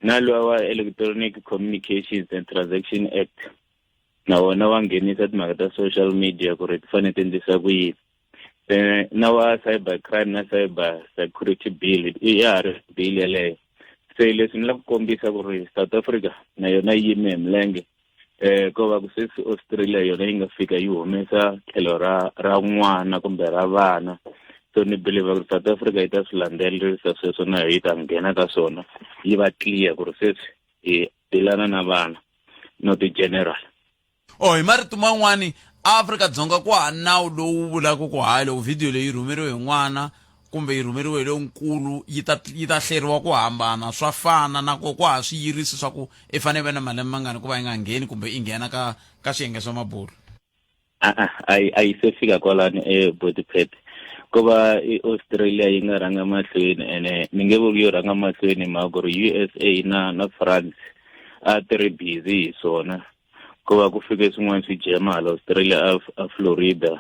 na luwa wa Electronic Communications and Transaction Act na wona wa nghenisa timhaka ta social media ku ri ti fanele ti endlisa ku yini na wa cyber crime na cyber security bill ya ha ri bill yaleyo se leswi ni la ku kombisa ku ri South Africa na yona yi yime hi milenge ko va ku se Australia yona yi nga fika yi humesa tlhelo ra n'wana kumbe ra vana. So ni believe ku South Africa yi ta swi landzelerisa sweswo na yi ta nghena ka swona yi va clear ku ri sweswi hi dilana na vana not the general. Hi marito man'wani Afrika-Dzonga ku ha nawu lowu vulaka ku hayi loko video leyi rhumeriwe hi n'wana kumbe yi rhumeriwe hi lonkulu yi ta hleriwa ku hambana swa fana na ku ha swiyirisi swa ku i fanele na malembe mangani ku va yi nga ngheni kumbe i nghena ka swiyenge swa mabulu. A yi se fika kwalani Bodypet ko va Australia yi nga rhanga mahlweni ene ni nge vuli yo rhanga mahlweni mhaka ku ri USA na France a ti ri busy hi swona ko va ku fike swin'wana swi jema hala Australia a Florida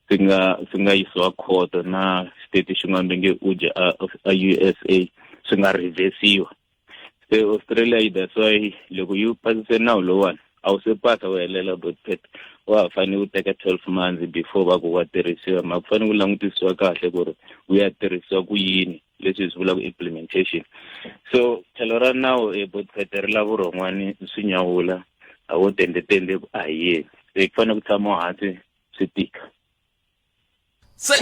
swi nga yisiwa court na state xin'wana nge uja a USA swi nga reversiwa. Se Australia that's why loko yi pasise nawu lowani a wu se pasa wu helela Bodypet wa fanele u teka 12 months before va ku wa tirhisiwa ma ku fanele ku langutisiwa kahle ku ri wu ya tirhisiwa ku yini leswi swi vulaka implementation. So tlhelo ra nawu Bodypet ri lava rhon'wani swi nyawula a wo tende a hi yeni se ku fanele ku tshama hansi swi tika. Se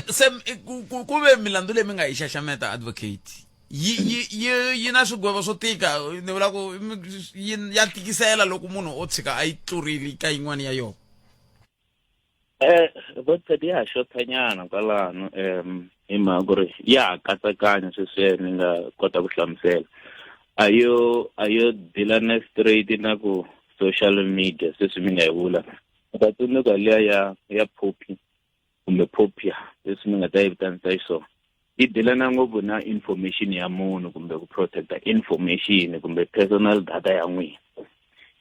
ku ve milandzu leyi mi nga yi xaxameta advocate yi na swigwevo swo tika ni vula ku ya tikisela loko munhu o tshika a yi tlurile ka yin'wana ya yona. Bodypet ya ha xotanyana kwalano hi mhaka ku ri ya katsakanya sweswiya ni nga kota ku hlamusela a yo dila na straight na ku social media sweswi mi nga yi vula ta tsundzuka liya ya Poppy kumbe Popia leswi mi nga ta yi vitanisa xiswona yi dilana ngopfu na information ya munhu kumbe ku protecta information kumbe personal data ya n'wina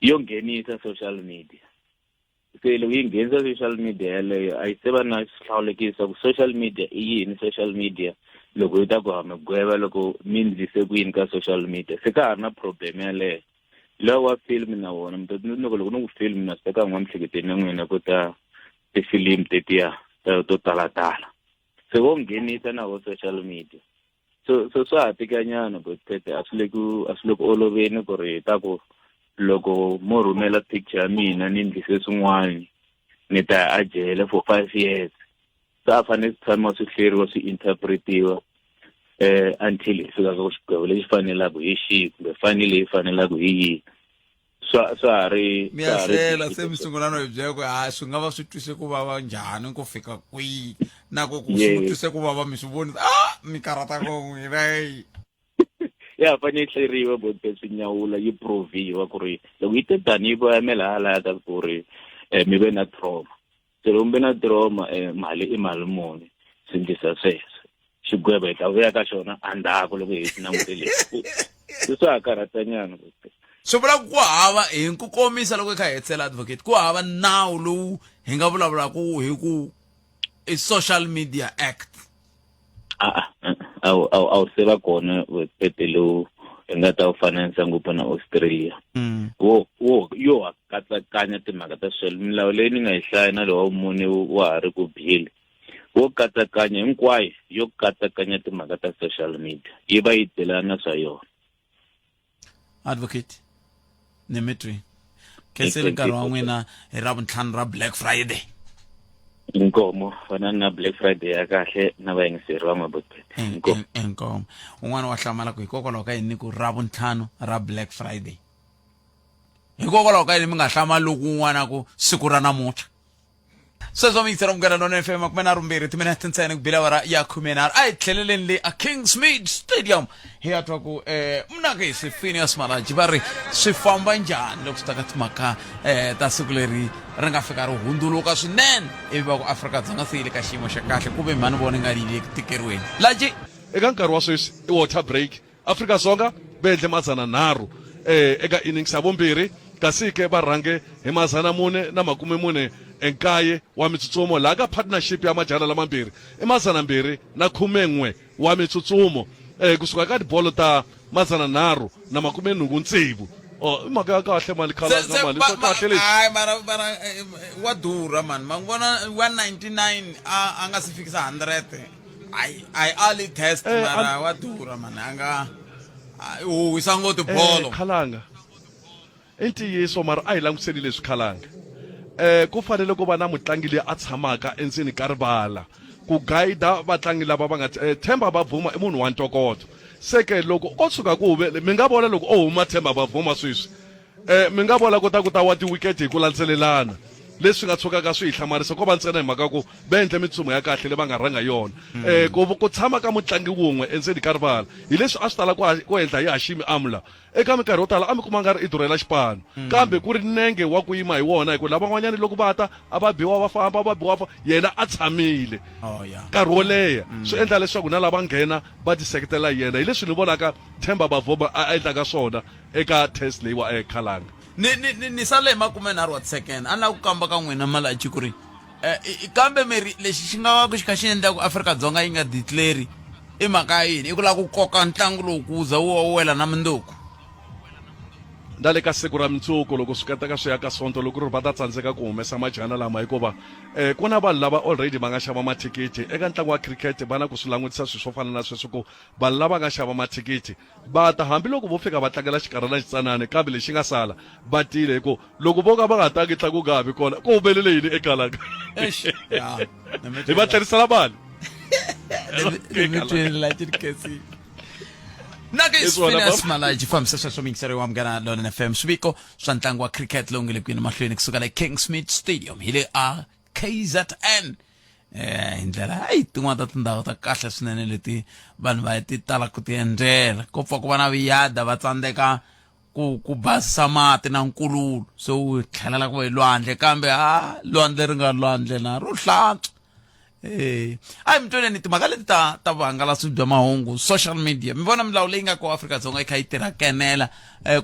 yo nghenisa social media. Se loko yi nghenisa social media yaleyo a yi se va na xihlawulekisa ku social media i yini social media loko yi ta ku hame gweva loko mi ndlise ku yini ka social media se ka ha ri na problem yaleyo. Lowu wa film na wona mi ta tsundzuka loko ni ku film na swi teka n'wamiehleketweni ya n'wina ku ta tifilimi tetiya to talatala se wo nghenisa na vo social media so swa ha tikanyana Bodypet a swi le ku oloveni ku ri ta ku loko mo rhumela picture ya mina ni ndlise swin'wana ni ta a jele for 5 years sa fanele swi tshama swi hleriwa swi interpretiwa until hi fika ka xigwevo lexi fanelaka hi xihi kumbe fanele yi fanelaka hi yihi swa ha ri mi ya hlela se mi sungula no hi byela ku swi nga va swi twise ku vava njhani ku fika kwihi na ku swi twise ku vava mi swi voni mi karata ko n'wina ya fanele hleriwa Bodypet swi nyawula yi proviwa ku ri loko yi te tani yi voyamela halaya ka ku ri mi ve na trauma se loko mi ve na trauma mali i mali muni swi ndlisa sweswo xigwebo hi ta vuya ka xona endzhaku loko hi swi langutele swa ha karhatanyana. swi vula ku hava hi ku komisa loko hi kha hi hetela advocate ku hava nawu lowu hi nga vulavulaka hi ku i social media act. a wu se va kona Bodypet lowu hi nga ta wu fananisa ngopfu na Australia yo katsakanya timhaka ta swelo milawu leyi ni nga yi hlaya na lowa mune wa ha ri ku bile wo katsakanya hinkwayo yo katsakanya timhaka ta social media yi va yi delana swa yona. Advocate Nemetri khenseli nkarhi wa n'wina hi Ravuntlhanu ra Black Friday. Inkomo fana na Black Friday ya kahle na vayingiseri va Bodypet inkomo un'wana wa hlamala ku hikokwalaho ka yini ku Ravuntlhanu ra Black Friday hikokwalaho ka yini mi nga hlamali loko un'wana ku siku ra namuntlha sweswo mi yisera mugana nona FM 12 timinete ntsena ku bila ya 10 a hi tlheleleni le a Kingsmead Stadium hi ya twa ku mnakisi Phineas Malaji va ri swi famba njhani loko swi ta ka timhaka ta siku leri ri nga fika ri hundzuluka swinene ivi va ku Afrika-Dzonga se yi le ka xiyimo xa kahle ku ve mhani vona nga ri le tikeriweni laji eka nkarhi wa sweswi i water break Afrika-Dzonga va endle 3 eka innings ya vumbirhi kasi ke va rhange hi 449 wa mitsutsumo laha ka partnership ya majana lamambirhi i 211 wa mitsutsumo kusuka ka tibolo ta 386 i mhaka ya kahle mali khalanga mali swa kahle lexi hayi mara wa durha mani ma vona 199 a nga si fikisa 100 ai early test mara wa durha mani anga wisa ngoti bolo khalanga i ntiyiso mara a hi langutiseni leswi khalanga ku fanele ku va na mutlangi leyi a tshamaka endzeni ka rivala ku guida vatlangi lava va nga Themba Bavuma i munhu wa ntokoto se ke loko ko tshuka ku huve mi nga vona loko o huma Themba Bavuma sweswi mi nga vona ku ta wa ti-wicket hi ku landzelelana leswi nga tshukaka swi hi hlamarisa ko va ntsena hi mhaka ku va endle mitsumo ya kahle leyi va nga rhanga yona ku tshama ka mutlangi wun'we endzeni ka rivala hi leswi a swi tala ku endla hi Hashim Amla eka minkarhi yo tala a mi kuma nga ri i durhela xipano kambe ku ri nenge wa ku yima hi wona hi ku lava n'wanyani loko va ta a va biwa va famba va biwa yena a tshamile nkarhi wo leha swi endla leswaku na lava nghena va tiseketela yena hi leswi ni vonaka Themba Bavuma a endlaka swona eka test leyi wa ekhalanga ni sale makumenharhu wa second a na ku kamba ka n'wina Malachi ku ri kambe meri lexi xi nga ku xi kha xi endla ku Afrika-Dzonga yi nga declare i mhaka yini i ku lava ku koka ntlangu lowu ku za wu wela na mindzuku na le ka siku ra mundzuku loko swi kata ka swi ya ka sonto loko ri va ta tsandzeka ku humesa majana lama hikuva ku na vanhu lava already va nga xava mathikithi eka ntlangu wa cricket va na ku swi langutisa swilo swo fana na sweswi ku vanhu lava nga xava mathikithi va ta hambiloko vo fika va tlangela xikarhana xitsanane kambe lexi nga sala va tile hi ku loko vo ka va nga tangi ntlangu nga vi kona ku humelele yini ekalanga hi va tlherisela mali Naga is Phineas Malachi from Sasha Sari Wamgana London FM Swiko Santangwa Cricket Long Liquin Machlinic Sugala Kingsmead Stadium Hile are KZN indlela hayi tin'wana ta tindhawu ta kahle swinene leti vanhu va ti tala ku ti endlela ko pfa ku va na viyada va tsandzeka ku basisa mati na nkululo so u tlhelela ku va lwandle kambe lwandle ri nga lwandle na ro hlantswa ayi mi tweneni timhaka leti ta vuhangalasi bya mahungu social media mi vona milawu leyi nga ko Afrika-Dzonga yi kha yi tirha kenela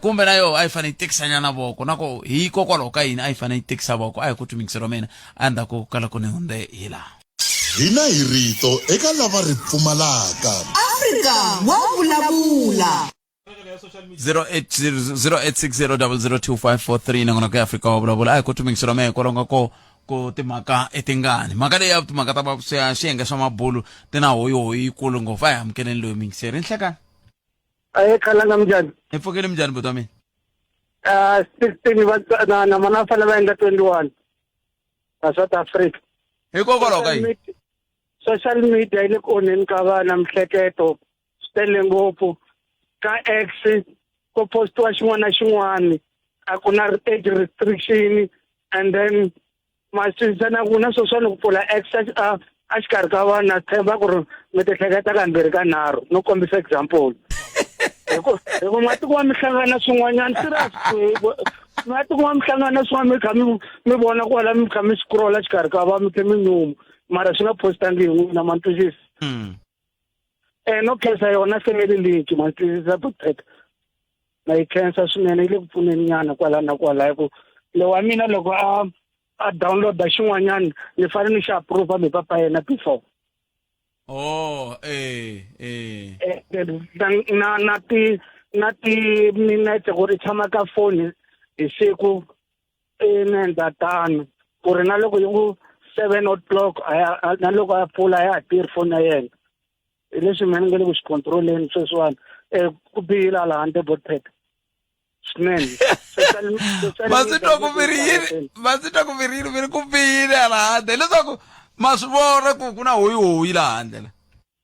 kumbe na yo a yi fanele yi tekisanyana voko nako hikokwalaho ka yini a yi fanele yi tekisa voko a hi ku twimikisero mina a ndza ku kala ku ni hunde hi laha hina hi rito eka lava ri pfumalaka Afrika wa vulavula 0860002543 nangona ku Afrika wa vulavula a hi ku twimikisero mina kwalonga ko timhaka etingani mhaka leyi ya timhaka ta swiyenge swa mabulu ti na hoyihoyi yikulu ngopfu a hi amukeleni loyi mingiseri ni hlekani khalanga mjani hi pfukeli mjani buti wa mina 16 na mana fana va endla 21 na South Africa hikokwalaho ka yini social media yi le ku onheni ka vana mihleketo swi tele ngopfu ka X ko postiwa xin'wana na xin'wana a ku na age restriction and then masizana kuna social ku pfula access a xikarhi ka vana tshemba ku ri mi ti hleketa kambirhi ka nharhu no kombisa example hikuva matiko wa mihlangana swin'wanyana serious matiko wa mihlangana swin'wana mi kha mi vona kwala mi kha mi scrolla xikarhi ka va mi ke minyumu mara swi nga postangi hi n'wina mantwisisi no khensa yona family link mantwisisa buteka na yi khensa swinene yi le ku pfuneni nyana kwala na kwala hi ku lowu wa mina loko a download xin'wanyana ni fanele ni xi approve mi papa yena before na ti minute ku ri tshama ka foni hi siku nenda tano ku ri na loko yi ku 7:00 na loko a pfula ya tirhi foni ya yena hi leswi mina ni nga le ku xi controleni sweswiwani ku bihile ala handle botpet swinene masitwa ku virini viri ku bihile ala handle leswaku ma swi vona ku ku na hoyihoyi laha handle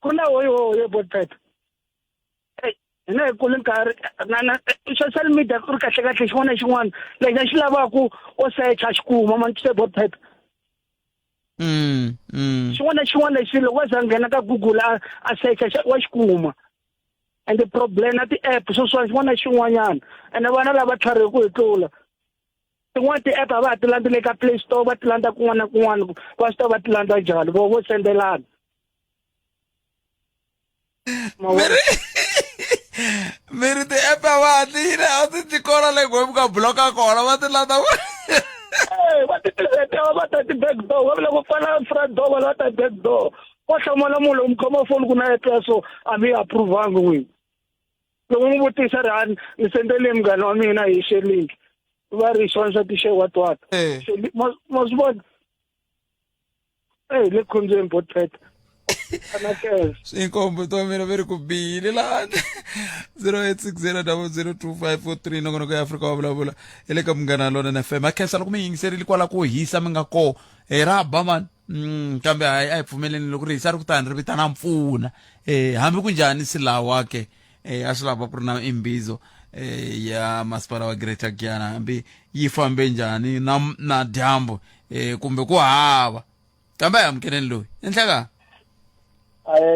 ku na hoyihoyi botpet hina hi kule nkarhi na social media ku ri kahle kahle xin'wana na xin'wana lexi a xi lavaku o searcha xi kuma mantwise botpet xin'wana na xin'wana lexi loko wa za nghena ka Google a searcha wa xi kuma and the problem na ti-app sweswiwani xin'wana na xin'wanyana ene vana lava tlharihiku hi tlula tin'wana ti-app a va ha ti landza le ka Play Store va ti landza kun'wana na kun'wana va swi ta va ti landza njhani vo sendelana miri ti-app a va hatlile a ti kona le ku ka bloka kona va ti landza va ti tiseta va ta ti-back door va vula ku pfala front door va ta back door wa hlamala munhu loko mi khoma foni ku na app ya so a mi approve-angi n'wini loko n'wi vutisa rihani ni sendele munghana wa mina hi Shelink va ri xona xa ti-share what ma swi vona le khombyeni botpet Inkombo to mina veri ku bile la 0860002543 nongonoko ya Afrika wa vulavula ele ka Munghana Lonene FM akhensa loko mi yingiserile kwala ku hisa mi nga ko ra ba man kambe a hi pfumeleni loko ri hisa ri kutani ri vitana mpfuna hambi kunjani silawa ke a swi lava ku ri na imbizo ya masipala wa Greater Giyani hambi yi fambe njhani na dyambu kumbe ku hava kambe a amkeleni loyi enhlaka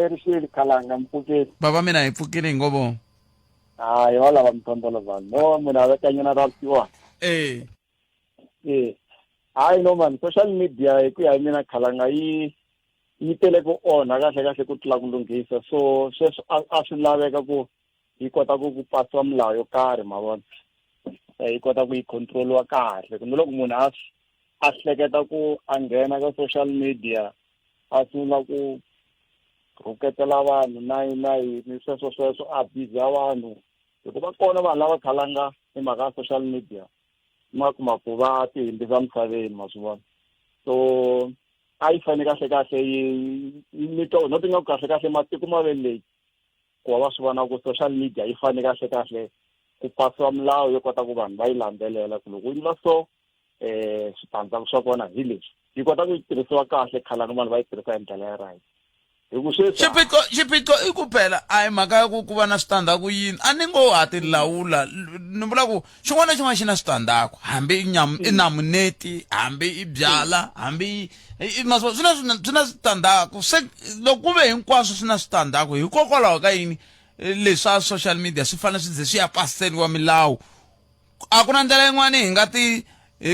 Rishili Kalanga Mpukeni. Baba mina hi pfukile ngobo. Hayi wala va mtondolo vanhu. No mina veka nyana ra siwa. Hayi no man social media hi ku ya mina Kalanga yi tele ku onha kahle ku tlula ku lunghisa. So sweswo a swi laveka ku yi kota ku pasiwa milawu yo karhi mavona. Yi kota ku yi controliwa kahle. Kumbe loko munhu a hleketa ku a nghena ka social media a sungula ku ruketela vanhu na yini sweswo a biza vanhu hikuva kona vanhu lava Kalanga hi mhaka ya social media ma kuma ku va tihimbisa misaveni ma swi vona so a yi fane kahle yi no tinga ku kahle matiko mavele ku va swi vona ku social media yi fane kahle ku pasiwa milawu yo kota ku vanhu va yi landzelela ku loko yi va so switandzhaku swa kona hi leswi yi kota ku yi tirhisiwa kahle Kalanga vanhu va yi tirhisa hi ndlela ya right. Xiphiqo i ku phela a hi mhaka ya ku va na switandzhaku yini a ni ngo ha ti lawula ni vula ku xin'wana na xin'wana xi na switandzhaku hambi i namuneti hambi i byala hambi swi na switandzhaku se loko ku ve hinkwaswo swi na switandzhaku hikokwalaho ka yini leswa social media swi fanele swi ze swi ya paseriwa milawu a ku na ndlela yin'wana hi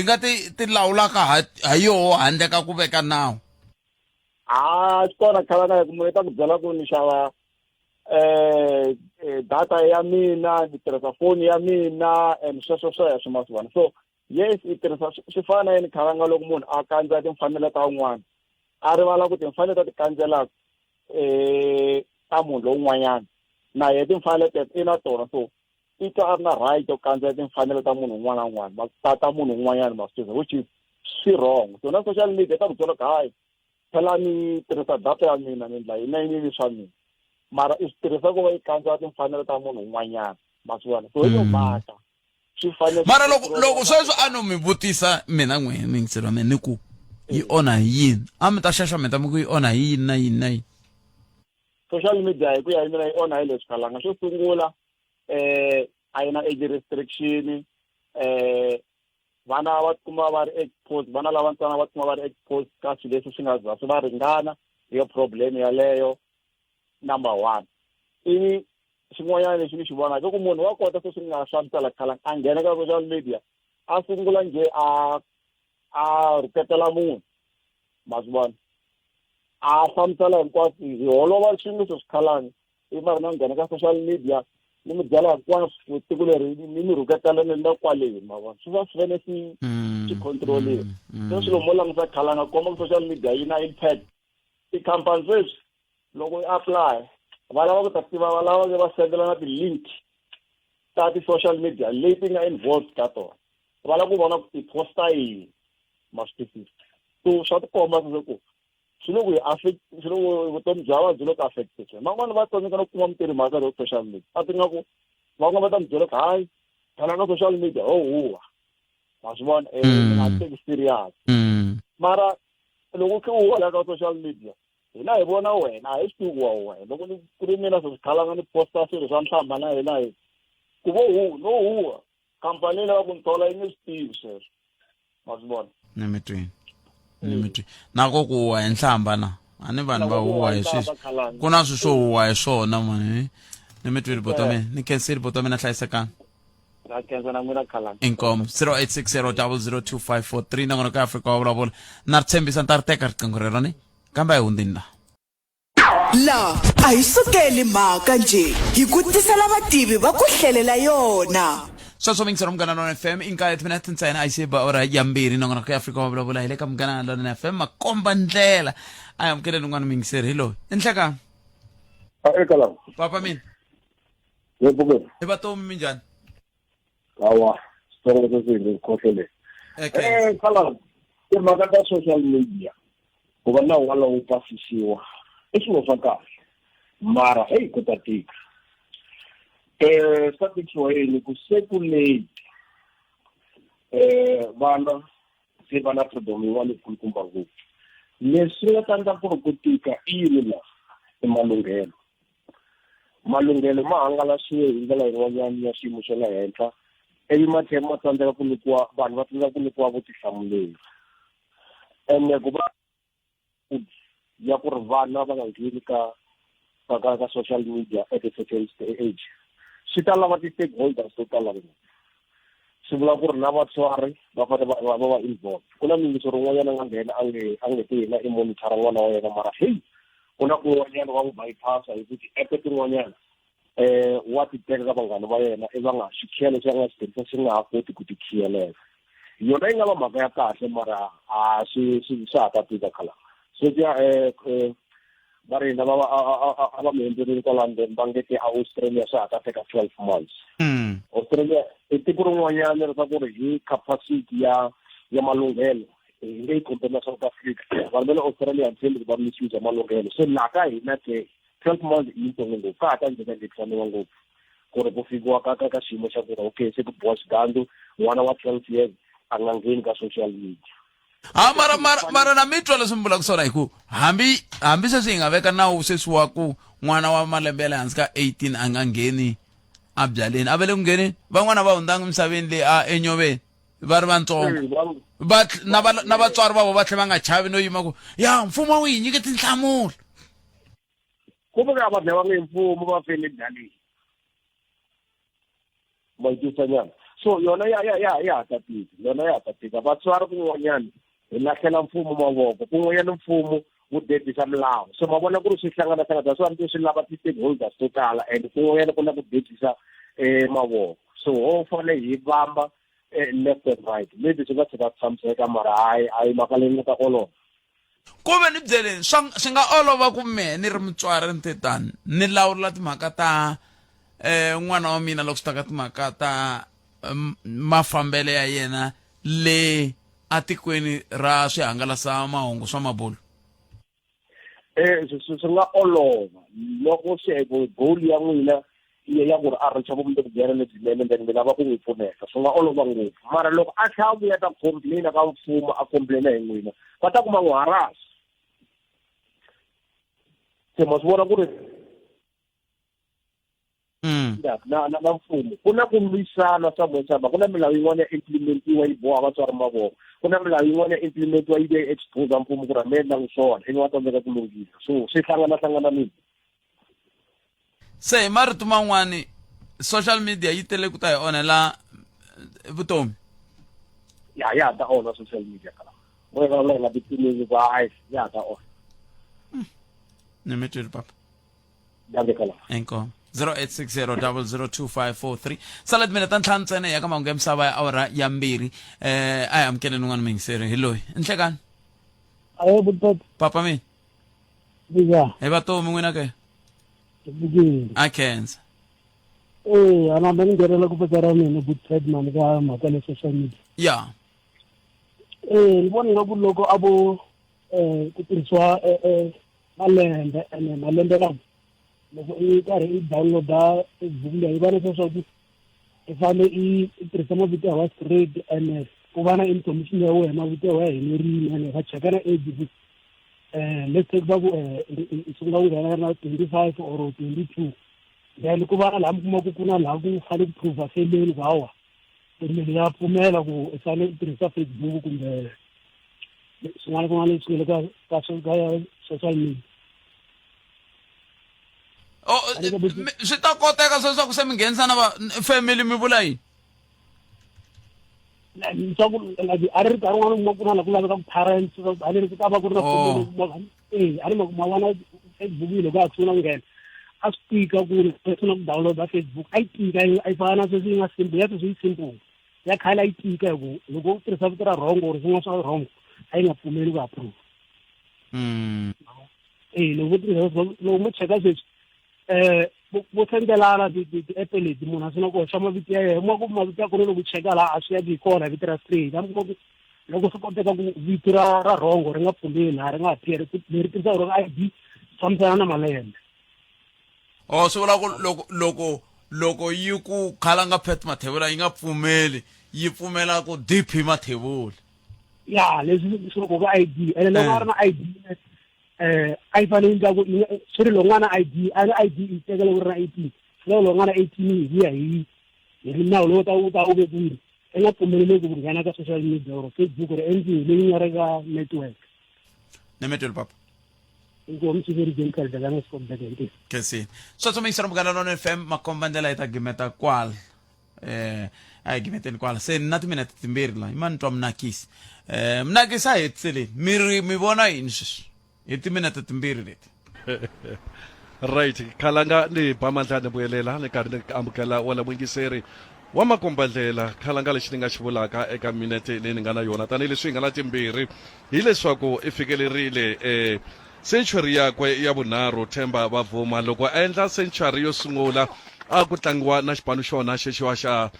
nga ti lawulaka ha yoho handle ka ku veka nawu. Kona Kalanga ku munhu ta ku byela ku ni xava data ya mina ni tirhisa foni ya mina and sweswo masivana so yes i tirhisa swi fana yini Kalanga loko munhu a kandzela timfanelo ta un'wana a rivala ku timfanelo ta ti kandzela ta munhu lowun'wanyana na ye timfanelo i na tona so i ta a ri na right yo kandzela timfanelo ta munhu un'wana na un'wana ta munhu un'wanyana masivana which is swi wrong so na social media ta ku byela ku hayi phela ni tirhisa data ya mina ni endla yini swa mina mara i swi tirhisa ku va yi kandzela timfanelo ta munhu un'wanyana masivana so hi yo mhaka swi fanele mara loko sweswo a no mi vutisa mina n'wini mingiselo mina ni ku yi onha yini a mi ta xaxameta mi ku yi onha yini na yini social media hi ku ya hi mina yi onha hi leswi Kalanga xo sungula a yi na age restriction vana va kuma va ri exposed vana lavantsongo va kuma va ri exposed ka swilo leswi swi nga za swi va ringana hi problem yaleyo number 1 ivi xin'wanyana lexi ni xi vonaka loko munhu wa kota swi nga hlamusela Kalanga a nghena ka social media a sungula nje a ruketela munhu ma swi vona a hlamusela hinkwaswo hi holova swilo swi Kalanga i mara na nghena ka social media ni mi byala hinkwaswo tiko leri ni mi ruketela ni le kwaleni ma vona swi va swi vene swi controliwa so swilo mo langutisa Kalanga komba social media yi na impact ti-company sweswi loko i apply va lava ku ta tiva va lava va sendela na ti-link ta ti-social media leti nga involved ka tona va lava ku vona ku ti-posta yini ma swi twisisa so swa tikomba ku swi le ku hi affect swi le ku vutomi bya va byi le ku affected man'wani va tsandzeka no kuma mintirho hi mhaka leyo social media a ti nga ku van'wana va ta mi byela ku hayi Kalanga social media huwa ma swi vona ni nga teki serious mara loko khe u wala ka social media hina hi vona wena a hi swi tivi wa wena loko ni ku ri mina swi Kalanga ni posta swilo swa nhlamba na hina hi ku vo huwa khampani leyi va ku ni thola yi nge swi tivi sweswo ma swi vona ni mi twini nako ku huwa hi nhlamba na a ni vanhu va huwa hi sweswi ku na swilo swo huwa hi swona mani ni mi twini botome ni khenseli botome na hlayisekanga inkomo 0860002543 nangona ka Afrika wa vulavula na ri tshembisa ni ta ri teka riqingho rerani kambe hi hundzini la a hi sukeli mhaka nje hi ku tisela vativi va ku hlelela yona sweswo mingiselo Munghana Lonene FM inka minutes ntsena a yi se ba ora ya mbirhi nangona ka Afrika wa vulavula hi le ka Munghana Lonene FM makomba ndlela a hi amukele n'wana mingiseri hi loyi enhlekanga Kalanga papa mina yebo hi vatomi minjhani awa sitoro sesini khohlele Kalanga timhaka ta social media ku va na wala wu pasisiwa i swilo swa kahle mara hey ku ta tika swa tikiwa yini ku se ku late vana se va na freedom yin'wana kulukumba ngopfu leswi nga ta endla ku ri ku tika i yini laha i malunghelo ma hangalasiwe hi ndlela yin'wanyana ya xiyimo xa le henhla ivi matlhelo ma tsandzeka ku nyikiwa vanhu va tsandzeka ku nyikiwa vutihlamuleri ene ku va ya ku ri vana va nga ngheni ka social media at a certain age swi ta lava ti-stakeholders to tala swi vula ku ri na vatswari va fanele va va involved ku na minghiso rin'wanyana a nga nghena a nge te yena i monitora n'wana wa yena mara hey ku na kun'wanyana wa n'wi bypassa hi ku ti-app tin'wanyana wa ti teka ka vanghana va yena va nga xikhiyelo leswi a nga swi tirhisa swi nga ha koti ku ti khiyelela yona yi nga va mhaka ya kahle mara swi ha ta tika khala so va ri va mi endzerile kwa London va nge te Australia swi ha ta teka 12 months Australia i tiko rin'wanyana ri ta ku ri hi capacity ya malunghelo hi nge yi compare na South Africa vanhu va le Australia tshembi va misuse malunghelo so laha ka hina ke 12 months i yitsongo ngopfu ka ha ta ndzeka ndzi ngopfu ku ri ku fikiwa ka xiyimo xa ku ri okay se ku boha xigandlu n'wana wa 12 years a nga ngheni ka social media mara na mitwa leswi mi vulaka swona hi ku hambi sweswi hi nga veka nawu sweswi wa ku n'wana wa malembe ya le hansi ka 18 a nga ngheni a byaleni a va le ku ngheneni van'wana va hundangi misaveni leyi enyoveni va ri vantsongo na vatswari va vo va tlhela va nga chavi no yima ku ya mfumo wu hi nyike tinhlamulo ku vuka vanhu lava nge mfumo va fele byaleni va yitwisanyana so yona ya ta tika yona ya ta tika vatswari kun'wanyana hi lahlela mfumo mavoko kun'wanyana mfumo wu dedisa milawu so ma vona ku ri swi hlanganahlangana swi swi lava ti-stakeholders to tala and kun'wanyana ku na ku dedisa mavoko so ho fanele hi vamba left and right maybe swi nga tshika tshamiseka mara hayi mhaka leyi nga ta olova ku ve ni byeleni swi nga olova ku mehe ni ri mutswari ni te tani ni lawula timhaka ta n'wana wa mina loko swi ta ka timhaka ta mafambele ya yena le atikweni ra swihangalasamahungu swa mabulu swi nga olova loko goal ya n'wina ya ku ri a richa vumundzuku lebyinene then mi lava ku n'wi pfuneka swi nga olova ngopfu mara loko a tlhela a vuya ta complaina ka mfumo a complaina hi n'wina va ta kuma n'wi harasi se ma swi vona ku ri na mfumo ku na ku lwisana swa ku na milawu yin'wana ya implementiwa yi boha vatswari mavoko ku na milawu yin'wana ya implementiwa yi ve expose mfumo ku ri a mi endlangi swona i nga tsandzeka ku lunghisa so swi hlanganahlangananile se hi marito man'wani social media yi tele ku ta hi onhela vutomi ya ta onha social media kala moya nga tipimeli va ya ta onha ni mi twile papa danke kala enko 0860002543 salad minute ntlhanu ntsena ya ka mahungu ya misava ya awara ya mbirhi a hi amukeleni n'wana mingiseri hi loyi nhlekani ayo butot papa mina biga hi vatomi n'wina ke bugini a khensa ana ni nghenela ku pekara mina good man ka mhaka le social media ya ni vona nga ku loko a vo ku tirhisiwa malembe ene malembe lama loko i karhi i downloada Facebook leyi i va leswaku i fane i tirhisa mavito ya wa straight and ku va na information ya wena mavito ya wena enerile ene va cheka na age let's take va ku i sungula ku nghena na 25 or 22 then ku va na laha mi kuma ku na laha ku fane ku prove feleni vawa munhu ya pfumela ku i fane i tirhisa Facebook kumbe swin'wana kun'wana leswi nga le ka social media swi ta koteka sweswaku se mi nghenisa na family mi vula yini leswaku a ri ri karhi n'wana kuma ku na la ku laveka ku parents a ri ta va ku ri na a ri ma vona Facebook yi loko a sungula nghena a swi tika ku ri sungula ku download Facebook a yi tika a yi fana na sweswi yi nga simple ya sweswi yi simple ya khale a yi tika hi ku loko u tirhisa vito ra wrong or swin'wana swa wrong a yi nga pfumeli ku approve loko u tirhisa loko mo cheka sweswi vo sendelana ti-app leti munhu a swi na ku hoxa mavito ya yena ku mavito ya kona loko cheka laha a swi yaki hi kona vito ra straight a mi kuma ku loko swi koteka ku vito ra wrong ri nga pfumeli laha ri nga appear leri tirhisa wrong ID fambisana na malembe. Oh, so loko yi ku Khalanga Pet Mathebula yi nga pfumeli yi pfumela ku DP Mathebula. Ya leswi swo ko ID ene lo ngana ID ai fane nda go sure lo ngana ID ana ID itekela go ra IT lo ngana 18 hi hi ri nawo lo ta u be buri ena pfumelele ku ngana ka social media or Facebook or NG le nyarega network nemetel papa ngom tsiveri genkal daga na skom daga ndi kesi so to mixer mgana no FM makombandela ita gimeta kwal ai gimeten kwal se nati minute timbirla iman to mnakisi mnakisa etsele mi bona insus iti minute timbirla right Khalanga ni Bamandlane Buyelela ni karhi ni amukela wala mwingiseri wa makombandlela Khalanga lexi ni nga xi vulaka eka minute leyi ni nga na yona tanihileswi hi nga na timbirhi hileswaku i fikelerile century yakwe ya vunharhu Themba Bavuma loko a endla century yo sungula a ku tlangiwa na xipano xona xexiwa xa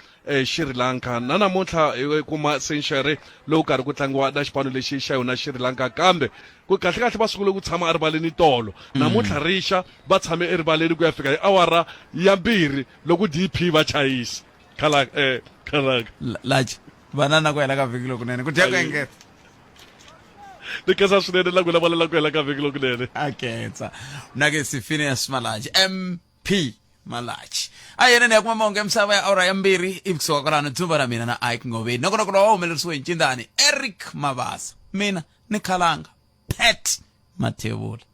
Sri Lanka na namuntlha hi kuma century lowu karhi ku tlangiwa na xipano lexi xa yona Sri Lanka kambe ku kahle va sungule ku tshama erivaleni tolo namuntlha rixa va tshame erivaleni ku ya fika hi awara ya 2 loko DP va chayisa Khalanga laji banana ku hela ka vhiki lokunene ku dya ku engeta ni kesa swinene la ku lavalela ku hela ka vhiki lokunene aketsa nake Phineas Malachi MP Malachi ayene ne kuma monge msava ya aura ya 2 ikusuka kolana thumba ra mina na Ike Ngobeni noko lo humelerisiwe hi Ncindani Eric Mabasa mina ni Khalanga Pet Mathebula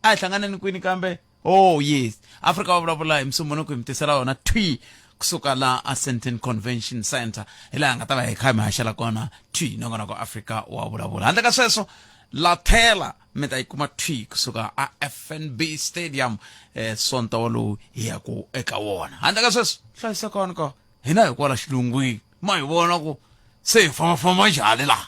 a hlanganeni kwini kambe oh yes Africa wa vulavula hi msumuno ku imtisela wona twi kusuka la Ascension Convention Center ila nga ta va hi kha mi haxela kona twi noko Africa wa vulavula handle ka sweswo la thela meta ikuma twi kusuka a FNB Stadium sonto walo ya ku eka wona handle ka sweswo hlayisa kona ko hina hi kwala xilungwini ma hi vona ku se famba njhani la